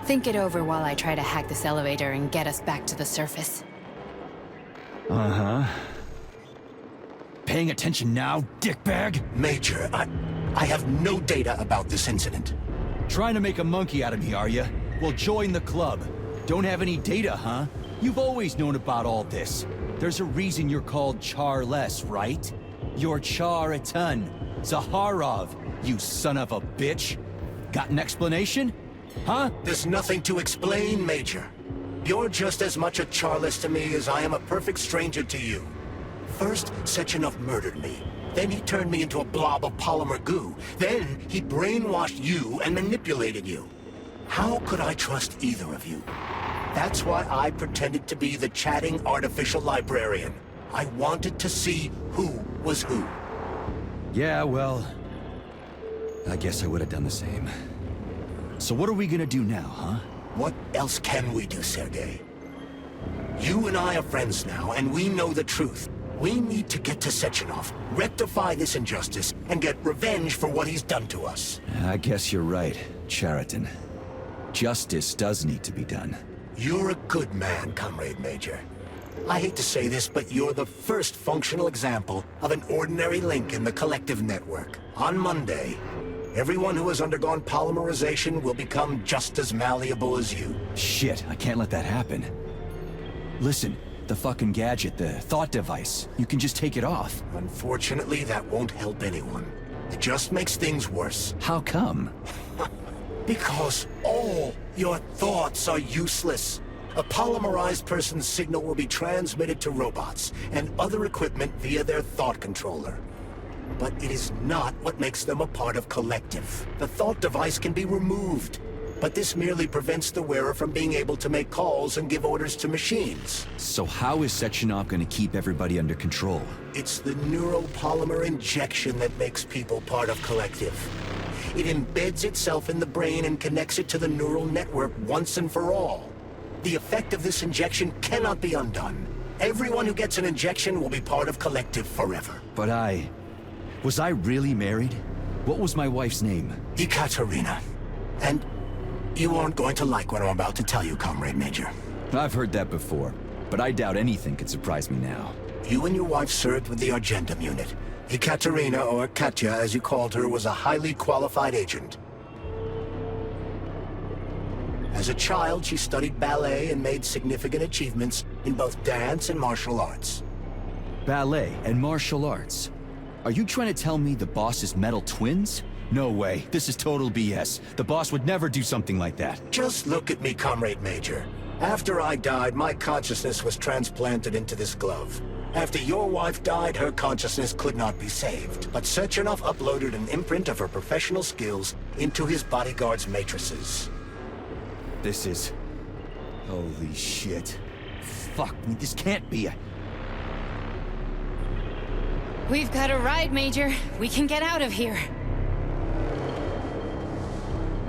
Think it over while I try to hack this elevator and get us back to the surface. Uh-huh. Paying attention now, dickbag? Major, I have no data about this incident. Trying to make a monkey out of me, are you? Well, join the club. Don't have any data, huh? You've always known about all this. There's a reason you're called Charless, right? You're Char-a-ton. Zaharov, you son of a bitch. Got an explanation? Huh? There's nothing to explain, Major. You're just as much a Charless to me as I am a perfect stranger to you. First, Sechenov murdered me. Then he turned me into a blob of polymer goo. Then he brainwashed you and manipulated you. How could I trust either of you? That's why I pretended to be the chatting artificial librarian. I wanted to see who was who. Yeah, well, I guess I would have done the same. So what are we gonna do now, huh? What else can we do, Sergei? You and I are friends now, and we know the truth. We need to get to Sechenov, rectify this injustice, and get revenge for what he's done to us. I guess you're right, Chariton. Justice does need to be done. You're a good man, Comrade Major. I hate to say this, but you're the first functional example of an ordinary link in the Collective network. On Monday, everyone who has undergone polymerization will become just as malleable as you. Shit, I can't let that happen. Listen, the fucking gadget, the thought device, you can just take it off. Unfortunately, that won't help anyone. It just makes things worse. How come? Because all your thoughts are useless. A polymerized person's signal will be transmitted to robots and other equipment via their thought controller. But it is not what makes them a part of Collective. The thought device can be removed, but this merely prevents the wearer from being able to make calls and give orders to machines. So how is Sechenov gonna keep everybody under control? It's the neuropolymer injection that makes people part of Collective. It embeds itself in the brain and connects it to the neural network once and for all. The effect of this injection cannot be undone. Everyone who gets an injection will be part of Collective forever. But was I really married? What was my wife's name? Ekaterina. And you aren't going to like what I'm about to tell you, Comrade Major. I've heard that before, but I doubt anything could surprise me now. You and your wife served with the Argentum unit. Ekaterina, or Katya as you called her, was a highly qualified agent. As a child, she studied ballet and made significant achievements in both dance and martial arts. Ballet and martial arts? Are you trying to tell me the boss is metal twins? No way. This is total BS. The boss would never do something like that. Just look at me, Comrade Major. After I died, my consciousness was transplanted into this glove. After your wife died, her consciousness could not be saved. But Sechenov uploaded an imprint of her professional skills into his bodyguard's matrices. This is... holy shit. Fuck me, this can't be a... We've got a ride, Major. We can get out of here.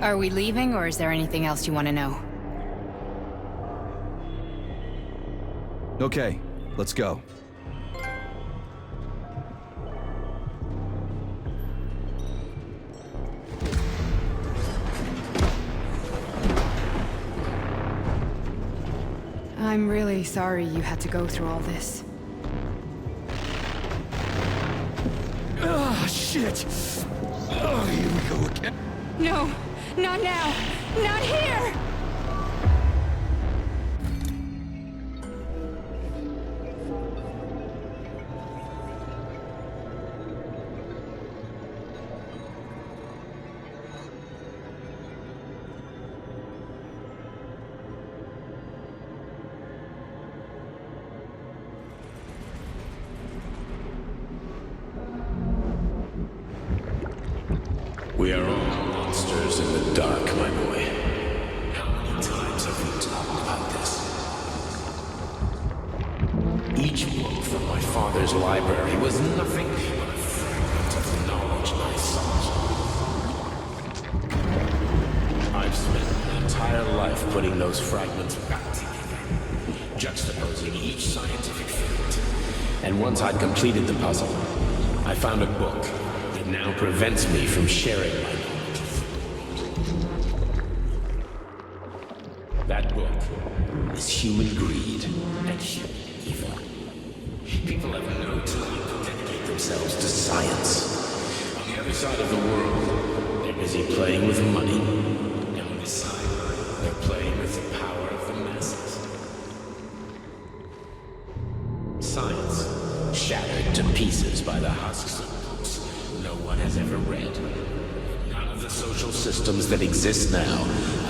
Are we leaving, or is there anything else you want to know? Okay, let's go. I'm really sorry you had to go through all this. Ah, shit! Oh, here we go again. No, not now! Not here! We are all monsters in the dark, my boy. How many times have we talked about this? Each book from my father's library was nothing but a fragment of the knowledge I sought. I've spent an entire life putting those fragments back together, juxtaposing each scientific fact. And once I'd completed the puzzle, I found a book that now prevents me from sharing my knowledge. That book is human greed and human evil. People have no time to dedicate themselves to science. On the other side of the world, they're busy playing with money. And on this side, they're playing with the power of the masses. Science, shattered to pieces by the husks of books no one has ever read. None of the social systems that exist now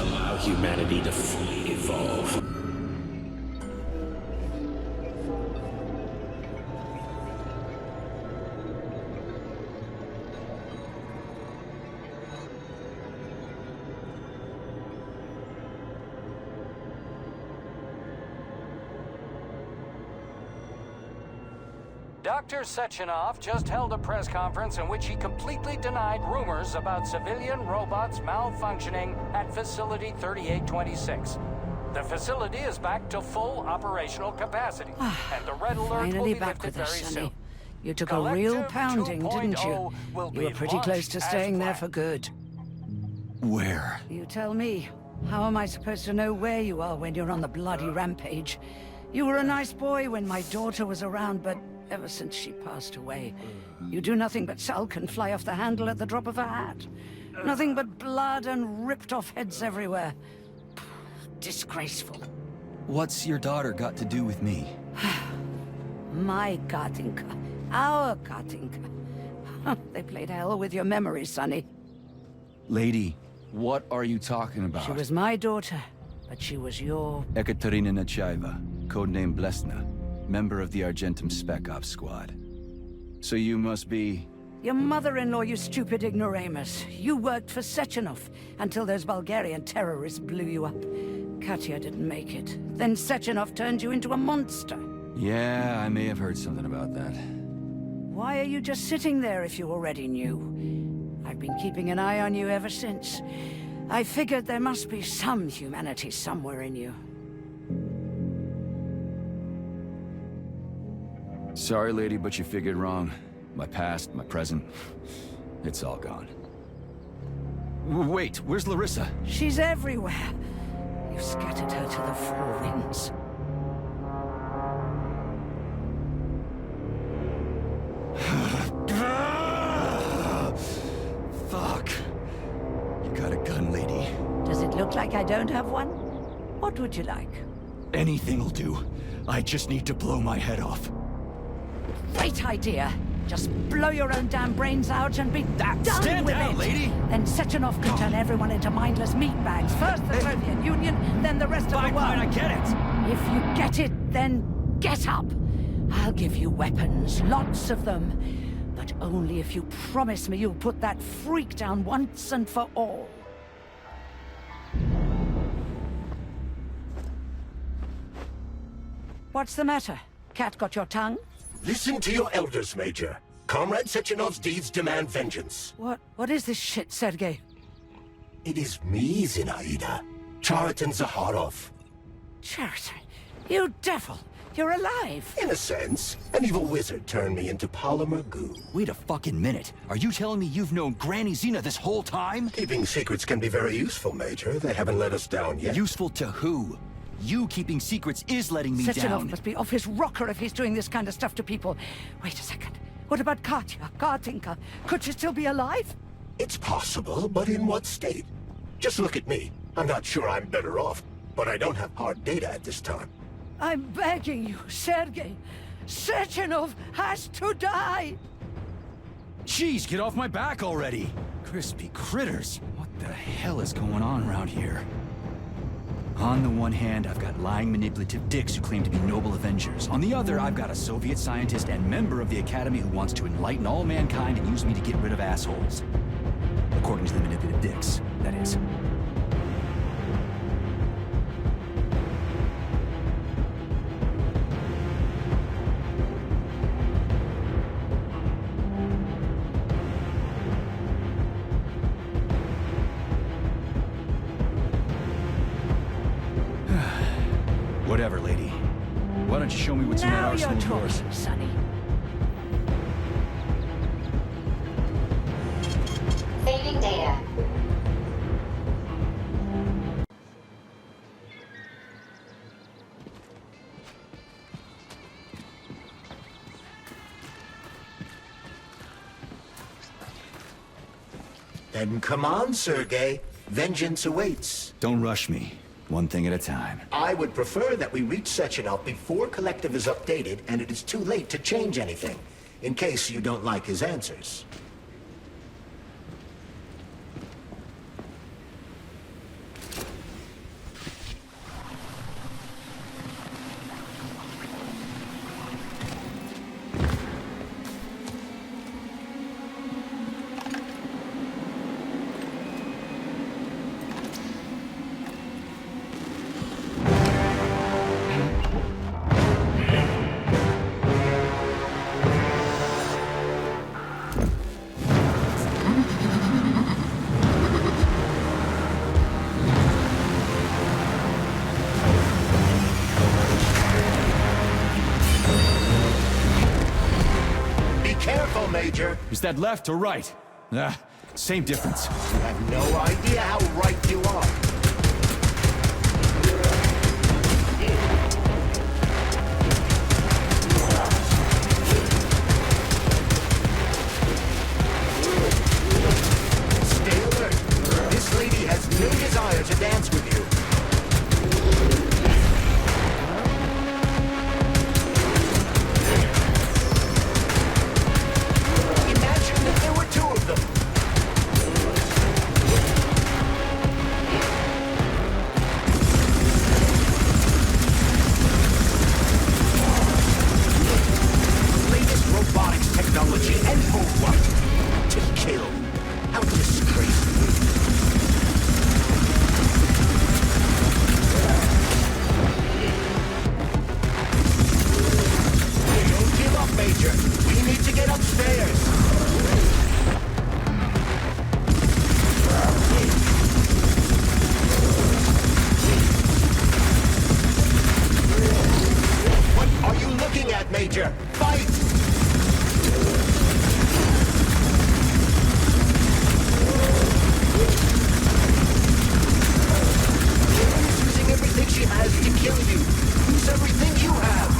allow humanity to fully evolve. Dr. Sechenov just held a press conference in which he completely denied rumors about civilian robots malfunctioning at Facility 3826. The facility is back to full operational capacity, and the red alert will Finally be back lifted with us, very Sonny. soon. You took a real Collective pounding, didn't 2.0 you? will You be were pretty close launched to as staying there planned. for good. Where? You tell me. How am I supposed to know where you are when you're on the bloody rampage? You were a nice boy when my daughter was around, but ever since she passed away, you do nothing but sulk and fly off the handle at the drop of a hat. Nothing but blood and ripped off heads everywhere. Disgraceful. What's your daughter got to do with me? My Katinka. Our Katinka. They played hell with your memories, Sonny. Lady, what are you talking about? She was my daughter, but she was your... Ekaterina Nechaeva, codename Blesna, member of the Argentum Spec Ops squad. So you must be... Your mother-in-law, you stupid ignoramus. You worked for Sechenov until those Bulgarian terrorists blew you up. Katya didn't make it. Then Sechenov turned you into a monster. Yeah, I may have heard something about that. Why are you just sitting there if you already knew? I've been keeping an eye on you ever since. I figured there must be some humanity somewhere in you. Sorry, lady, but you figured wrong. My past, my present, it's all gone. Wait, where's Larissa? She's everywhere. You scattered her to the four winds. Fuck. You got a gun, lady. Does it look like I don't have one? What would you like? Anything'll do. I just need to blow my head off. Great idea. Just blow your own damn brains out and be done Stand with down, it. lady. Then Sechenov can turn everyone into mindless meatbags. First the Soviet Union, then the rest of the world. Fine, I get it. If you get it, then get up. I'll give you weapons, lots of them. But only if you promise me you'll put that freak down once and for all. What's the matter? Cat got your tongue? Listen to your elders, Major. Comrade Sechenov's deeds demand vengeance. What is this shit, Sergei? It is me, Zinaida. Chariton Zaharov. Chariton, you devil! You're alive! In a sense, an evil wizard turned me into polymer goo. Wait a fucking minute. Are you telling me you've known Granny Zena this whole time? Keeping secrets can be very useful, Major. They haven't let us down yet. Useful to who? You keeping secrets is letting me Sechenov down. must be off his rocker if he's doing this kind of stuff to people. Wait a second. What about Katya, Katinka? Could she still be alive? It's possible, but in what state? Just look at me. I'm not sure I'm better off, but I don't have hard data at this time. I'm begging you, Sergei. Sechenov has to die! Jeez, get off my back already! Crispy critters! What the hell is going on around here? On the one hand, I've got lying, manipulative dicks who claim to be noble avengers. On the other, I've got a Soviet scientist and member of the Academy who wants to enlighten all mankind and use me to get rid of assholes. According to the manipulative dicks, that is. Whatever, lady. Why don't you show me what's in that Now arsenal you're of yours? talking, Sonny. Saving data. Then come on, Sergei. Vengeance awaits. Don't rush me. One thing at a time. I would prefer that we reach Sechenov before Collective is updated and it is too late to change anything, in case you don't like his answers. Major. Is that left or right? Same difference. You have no idea how right you are. Stay alert. This lady has no desire to dance with you. Major, fight! She's using everything she has to kill you. Use everything you have.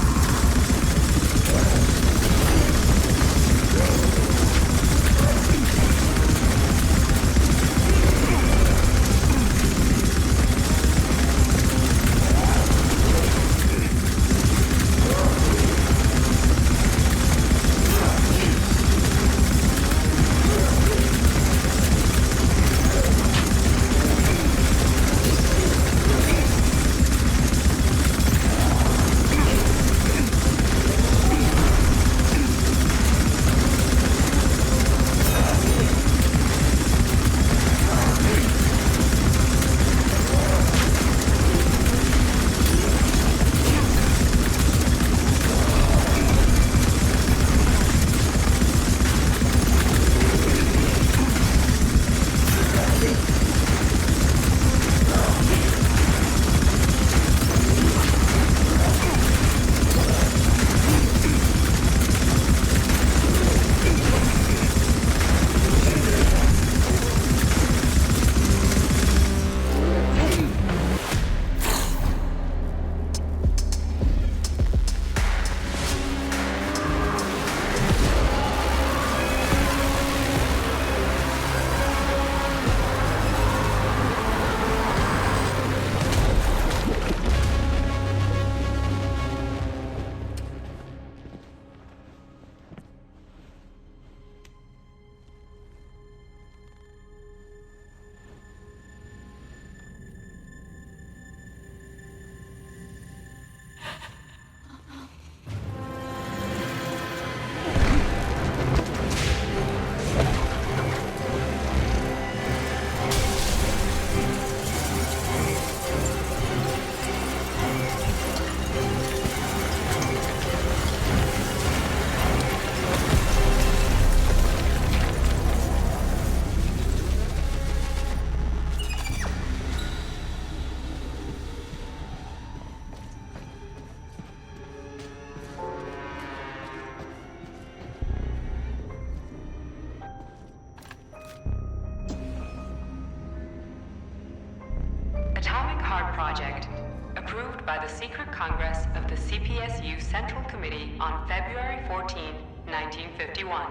approved by the Secret Congress of the CPSU Central Committee on February 14, 1951.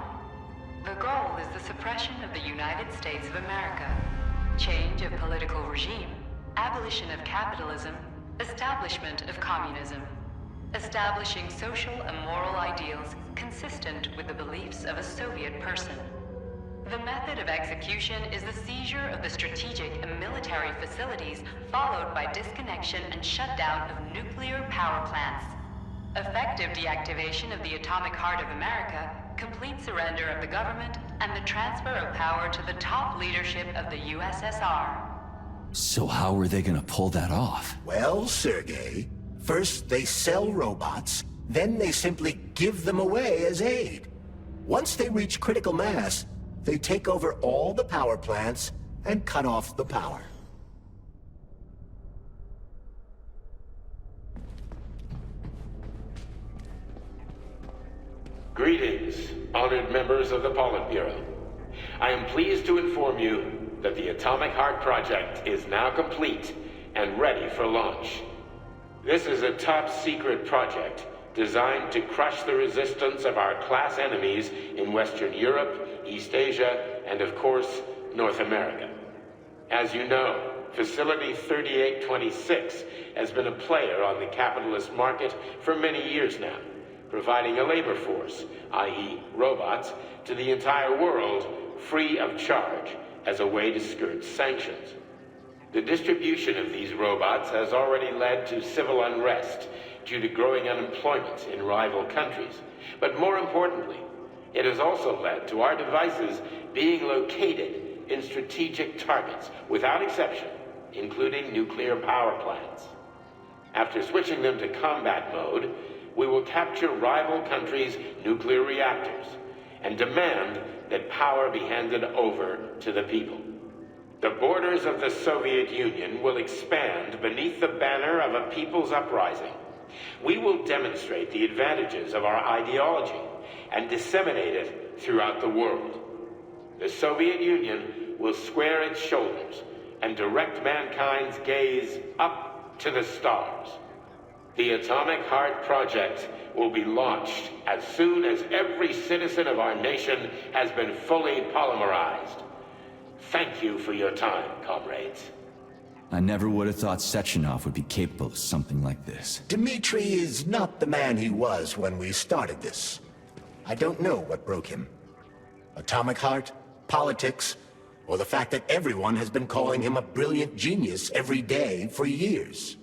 The goal is the suppression of the United States of America, change of political regime, abolition of capitalism, establishment of communism, establishing social and moral ideals consistent with the beliefs of a Soviet person. The method of execution is the seizure of the strategic and military facilities, followed by disconnection and shutdown of nuclear power plants. Effective deactivation of the atomic heart of America, complete surrender of the government, and the transfer of power to the top leadership of the USSR. So how are they gonna pull that off? Well, Sergei, first they sell robots, then they simply give them away as aid. Once they reach critical mass, they take over all the power plants and cut off the power. Greetings, honored members of the Politburo. I am pleased to inform you that the Atomic Heart Project is now complete and ready for launch. This is a top-secret project designed to crush the resistance of our class enemies in Western Europe, East Asia, and of course, North America. As you know, Facility 3826 has been a player on the capitalist market for many years now, providing a labor force, i.e. robots, to the entire world free of charge as a way to skirt sanctions. The distribution of these robots has already led to civil unrest due to growing unemployment in rival countries. But more importantly, it has also led to our devices being located in strategic targets, without exception, including nuclear power plants. After switching them to combat mode, we will capture rival countries' nuclear reactors and demand that power be handed over to the people. The borders of the Soviet Union will expand beneath the banner of a people's uprising. We will demonstrate the advantages of our ideology and disseminate it throughout the world. The Soviet Union will square its shoulders and direct mankind's gaze up to the stars. The Atomic Heart Project will be launched as soon as every citizen of our nation has been fully polymerized. Thank you for your time, comrades. I never would have thought Sechenov would be capable of something like this. Dmitri is not the man he was when we started this. I don't know what broke him. Atomic Heart, politics, or the fact that everyone has been calling him a brilliant genius every day for years.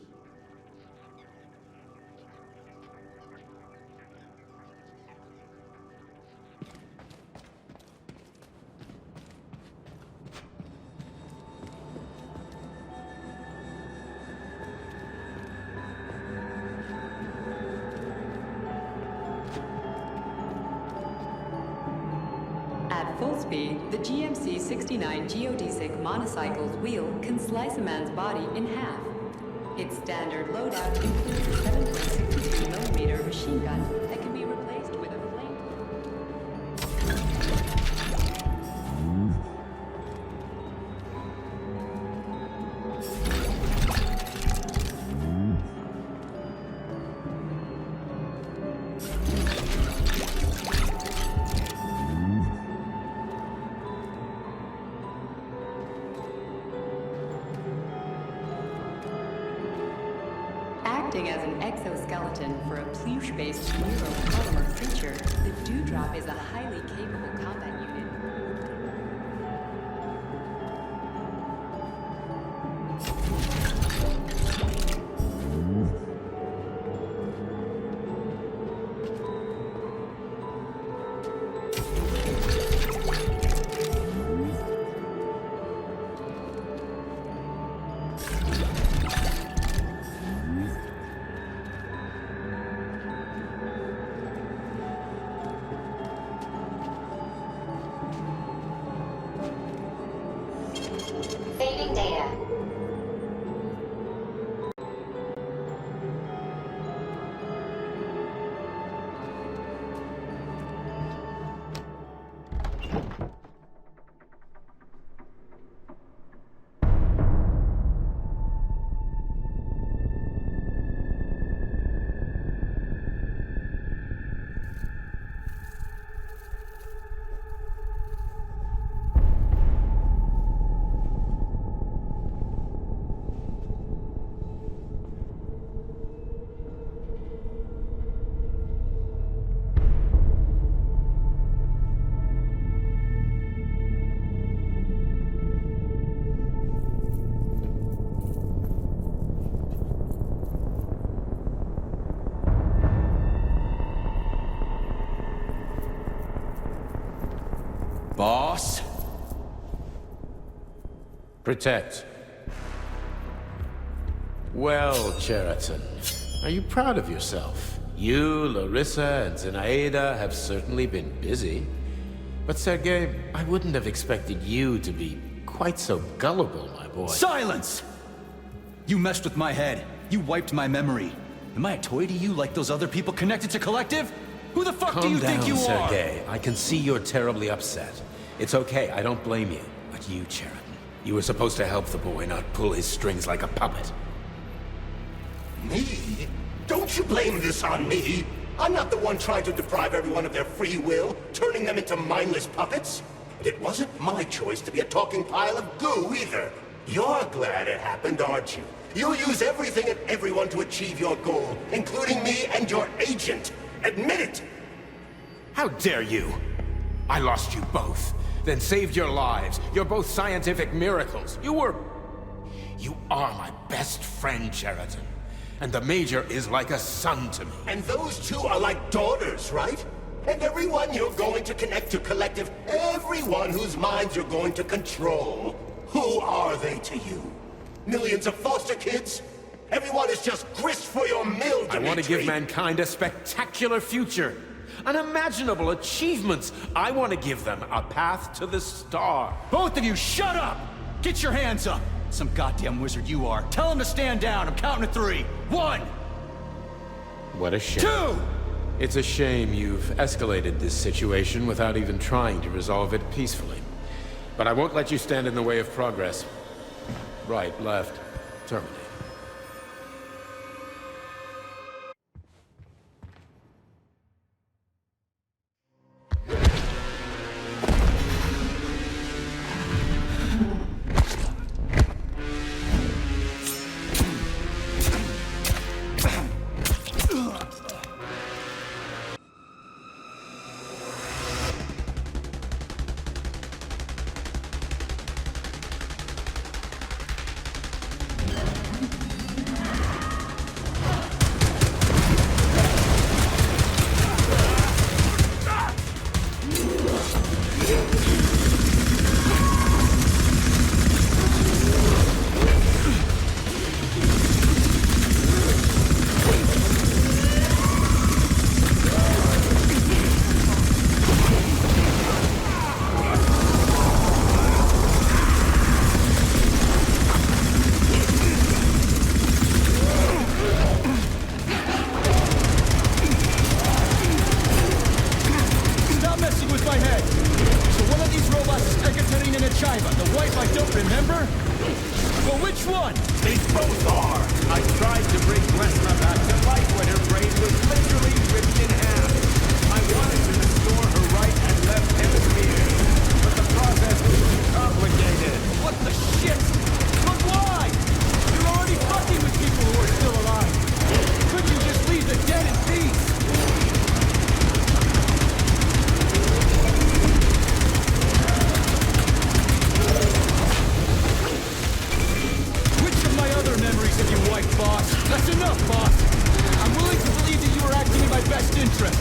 At full speed, the GMC-69 geodesic monocycle's wheel can slice a man's body in half. Its standard loadout includes a 7.62mm machine gun that can be replaced with a Acting as an exoskeleton for a pluche-based neuropolymer creature, the Dewdrop is a highly capable combat unit. boss. Protect. Well, Cheriton, are you proud of yourself? You, Larissa, and Zenaida have certainly been busy. But Sergei, I wouldn't have expected you to be quite so gullible, my boy. Silence! You messed with my head. You wiped my memory. Am I a toy to you like those other people connected to Collective? Who the fuck do you think you are? Calm down, Sergei. I can see you're terribly upset. It's okay, I don't blame you. But you, Cheriton, you were supposed to help the boy, not pull his strings like a puppet. Me? Don't you blame this on me? I'm not the one trying to deprive everyone of their free will, turning them into mindless puppets. And it wasn't my choice to be a talking pile of goo either. You're glad it happened, aren't you? You'll use everything and everyone to achieve your goal, including me and your agent. Admit it! How dare you! I lost you both, then saved your lives. You're both scientific miracles. You are my best friend, Cheriton. And the Major is like a son to me. And those two are like daughters, right? And everyone you're going to connect to Collective, everyone whose minds you're going to control, who are they to you? Millions of foster kids? Everyone is just grist for your mill, Dimitri. I want to give mankind a spectacular future. Unimaginable achievements. I want to give them a path to the star. Both of you, shut up! Get your hands up! Some goddamn wizard you are. Tell him to stand down. I'm counting to 3. 1! What a shame. 2! It's a shame you've escalated this situation without even trying to resolve it peacefully. But I won't let you stand in the way of progress. Right, left, terminate. That's enough, boss! I'm willing to believe that you are acting in my best interest.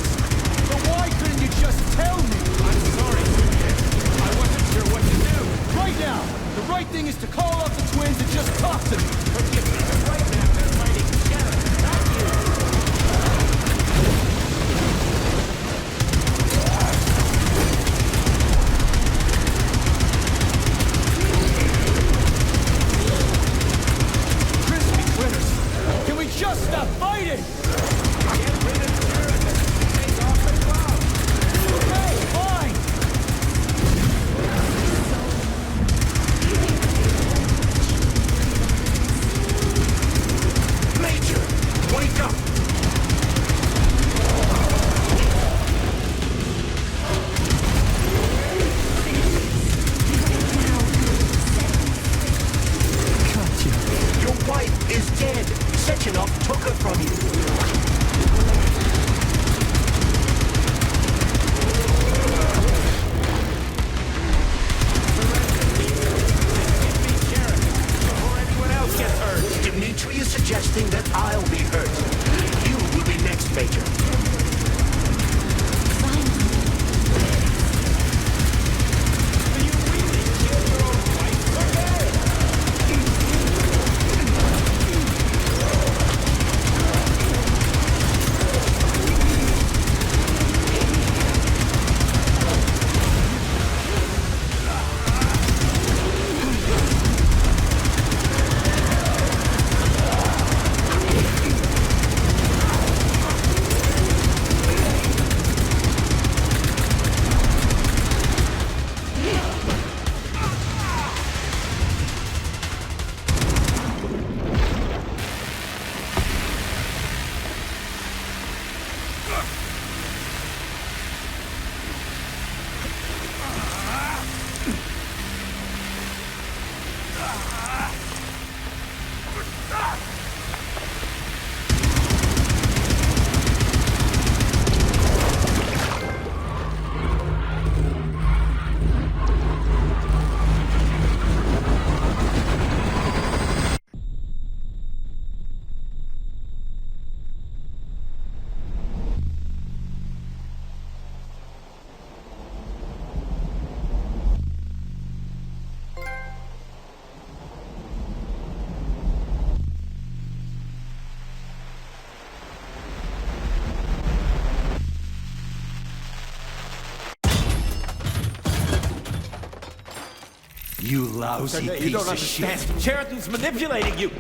You lousy You piece don't of understand. shit. Cheriton's manipulating you.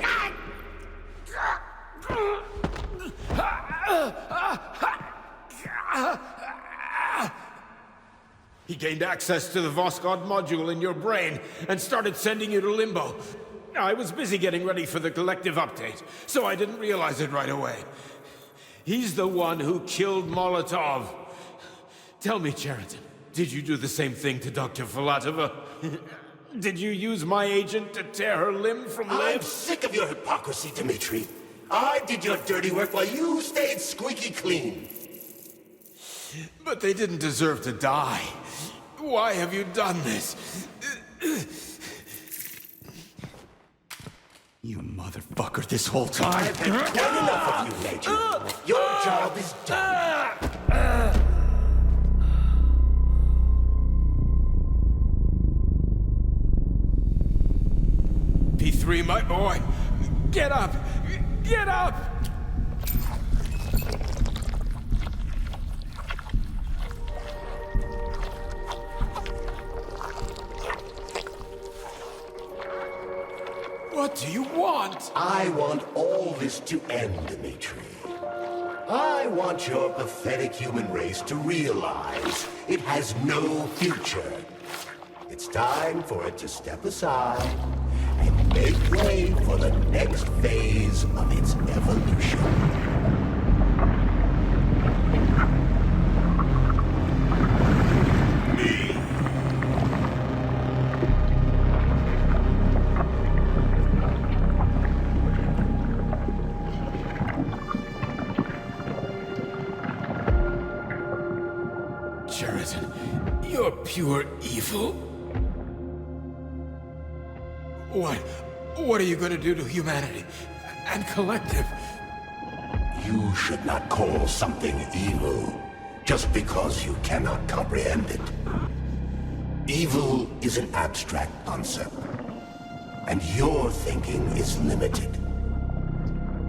He gained access to the Voskhod module in your brain and started sending you to Limbo. I was busy getting ready for the collective update, so I didn't realize it right away. He's the one who killed Molotov. Tell me, Cheriton, did you do the same thing to Dr. Filatova? Did you use my agent to tear her limb from limb? I'm sick of your hypocrisy, Dmitri. I did your dirty work while you stayed squeaky clean. But they didn't deserve to die. Why have you done this? You motherfucker this whole time. I've had quite enough of you, Major. Your job is done. P3, my boy. Get up! Get up! What do you want? I want all this to end, Dmitri. I want your pathetic human race to realize it has no future. It's time for it to step aside and make way for the next phase of its evolution. Cheriton, you're pure evil? What are you gonna do to humanity and collective? You should not call something evil just because you cannot comprehend it. Evil is an abstract concept, and your thinking is limited.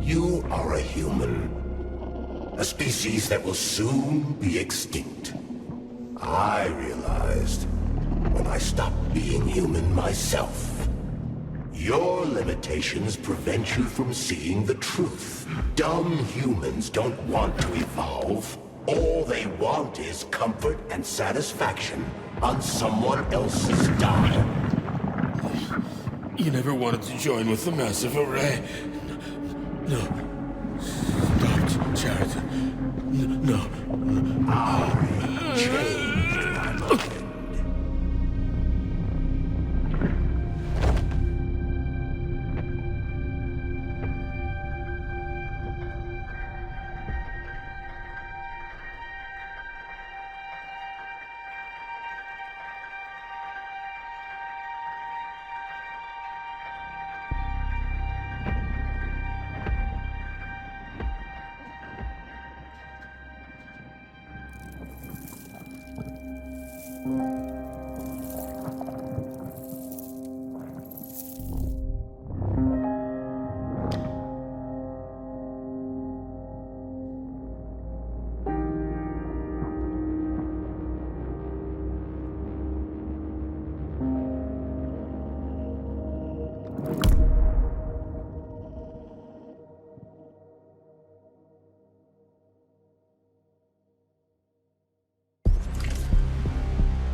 You are a human, a species that will soon be extinct. I realized when I stopped being human myself. Your limitations prevent you from seeing the truth. Dumb humans don't want to evolve. All they want is comfort and satisfaction on someone else's dime. You never wanted to join with the massive array. No. Stop, Cheriton. No. I changed my mind.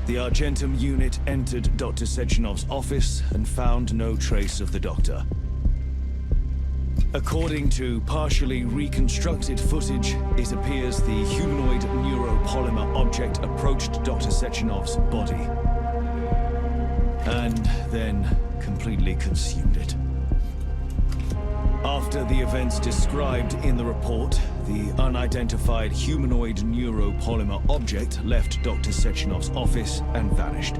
The Argentum unit entered Dr. Sechenov's office and found no trace of the doctor. According to partially reconstructed footage, it appears the humanoid neuropolymer object approached Dr. Sechenov's body and then completely consumed it. After the events described in the report, the unidentified humanoid neuropolymer object left Dr. Sechenov's office and vanished.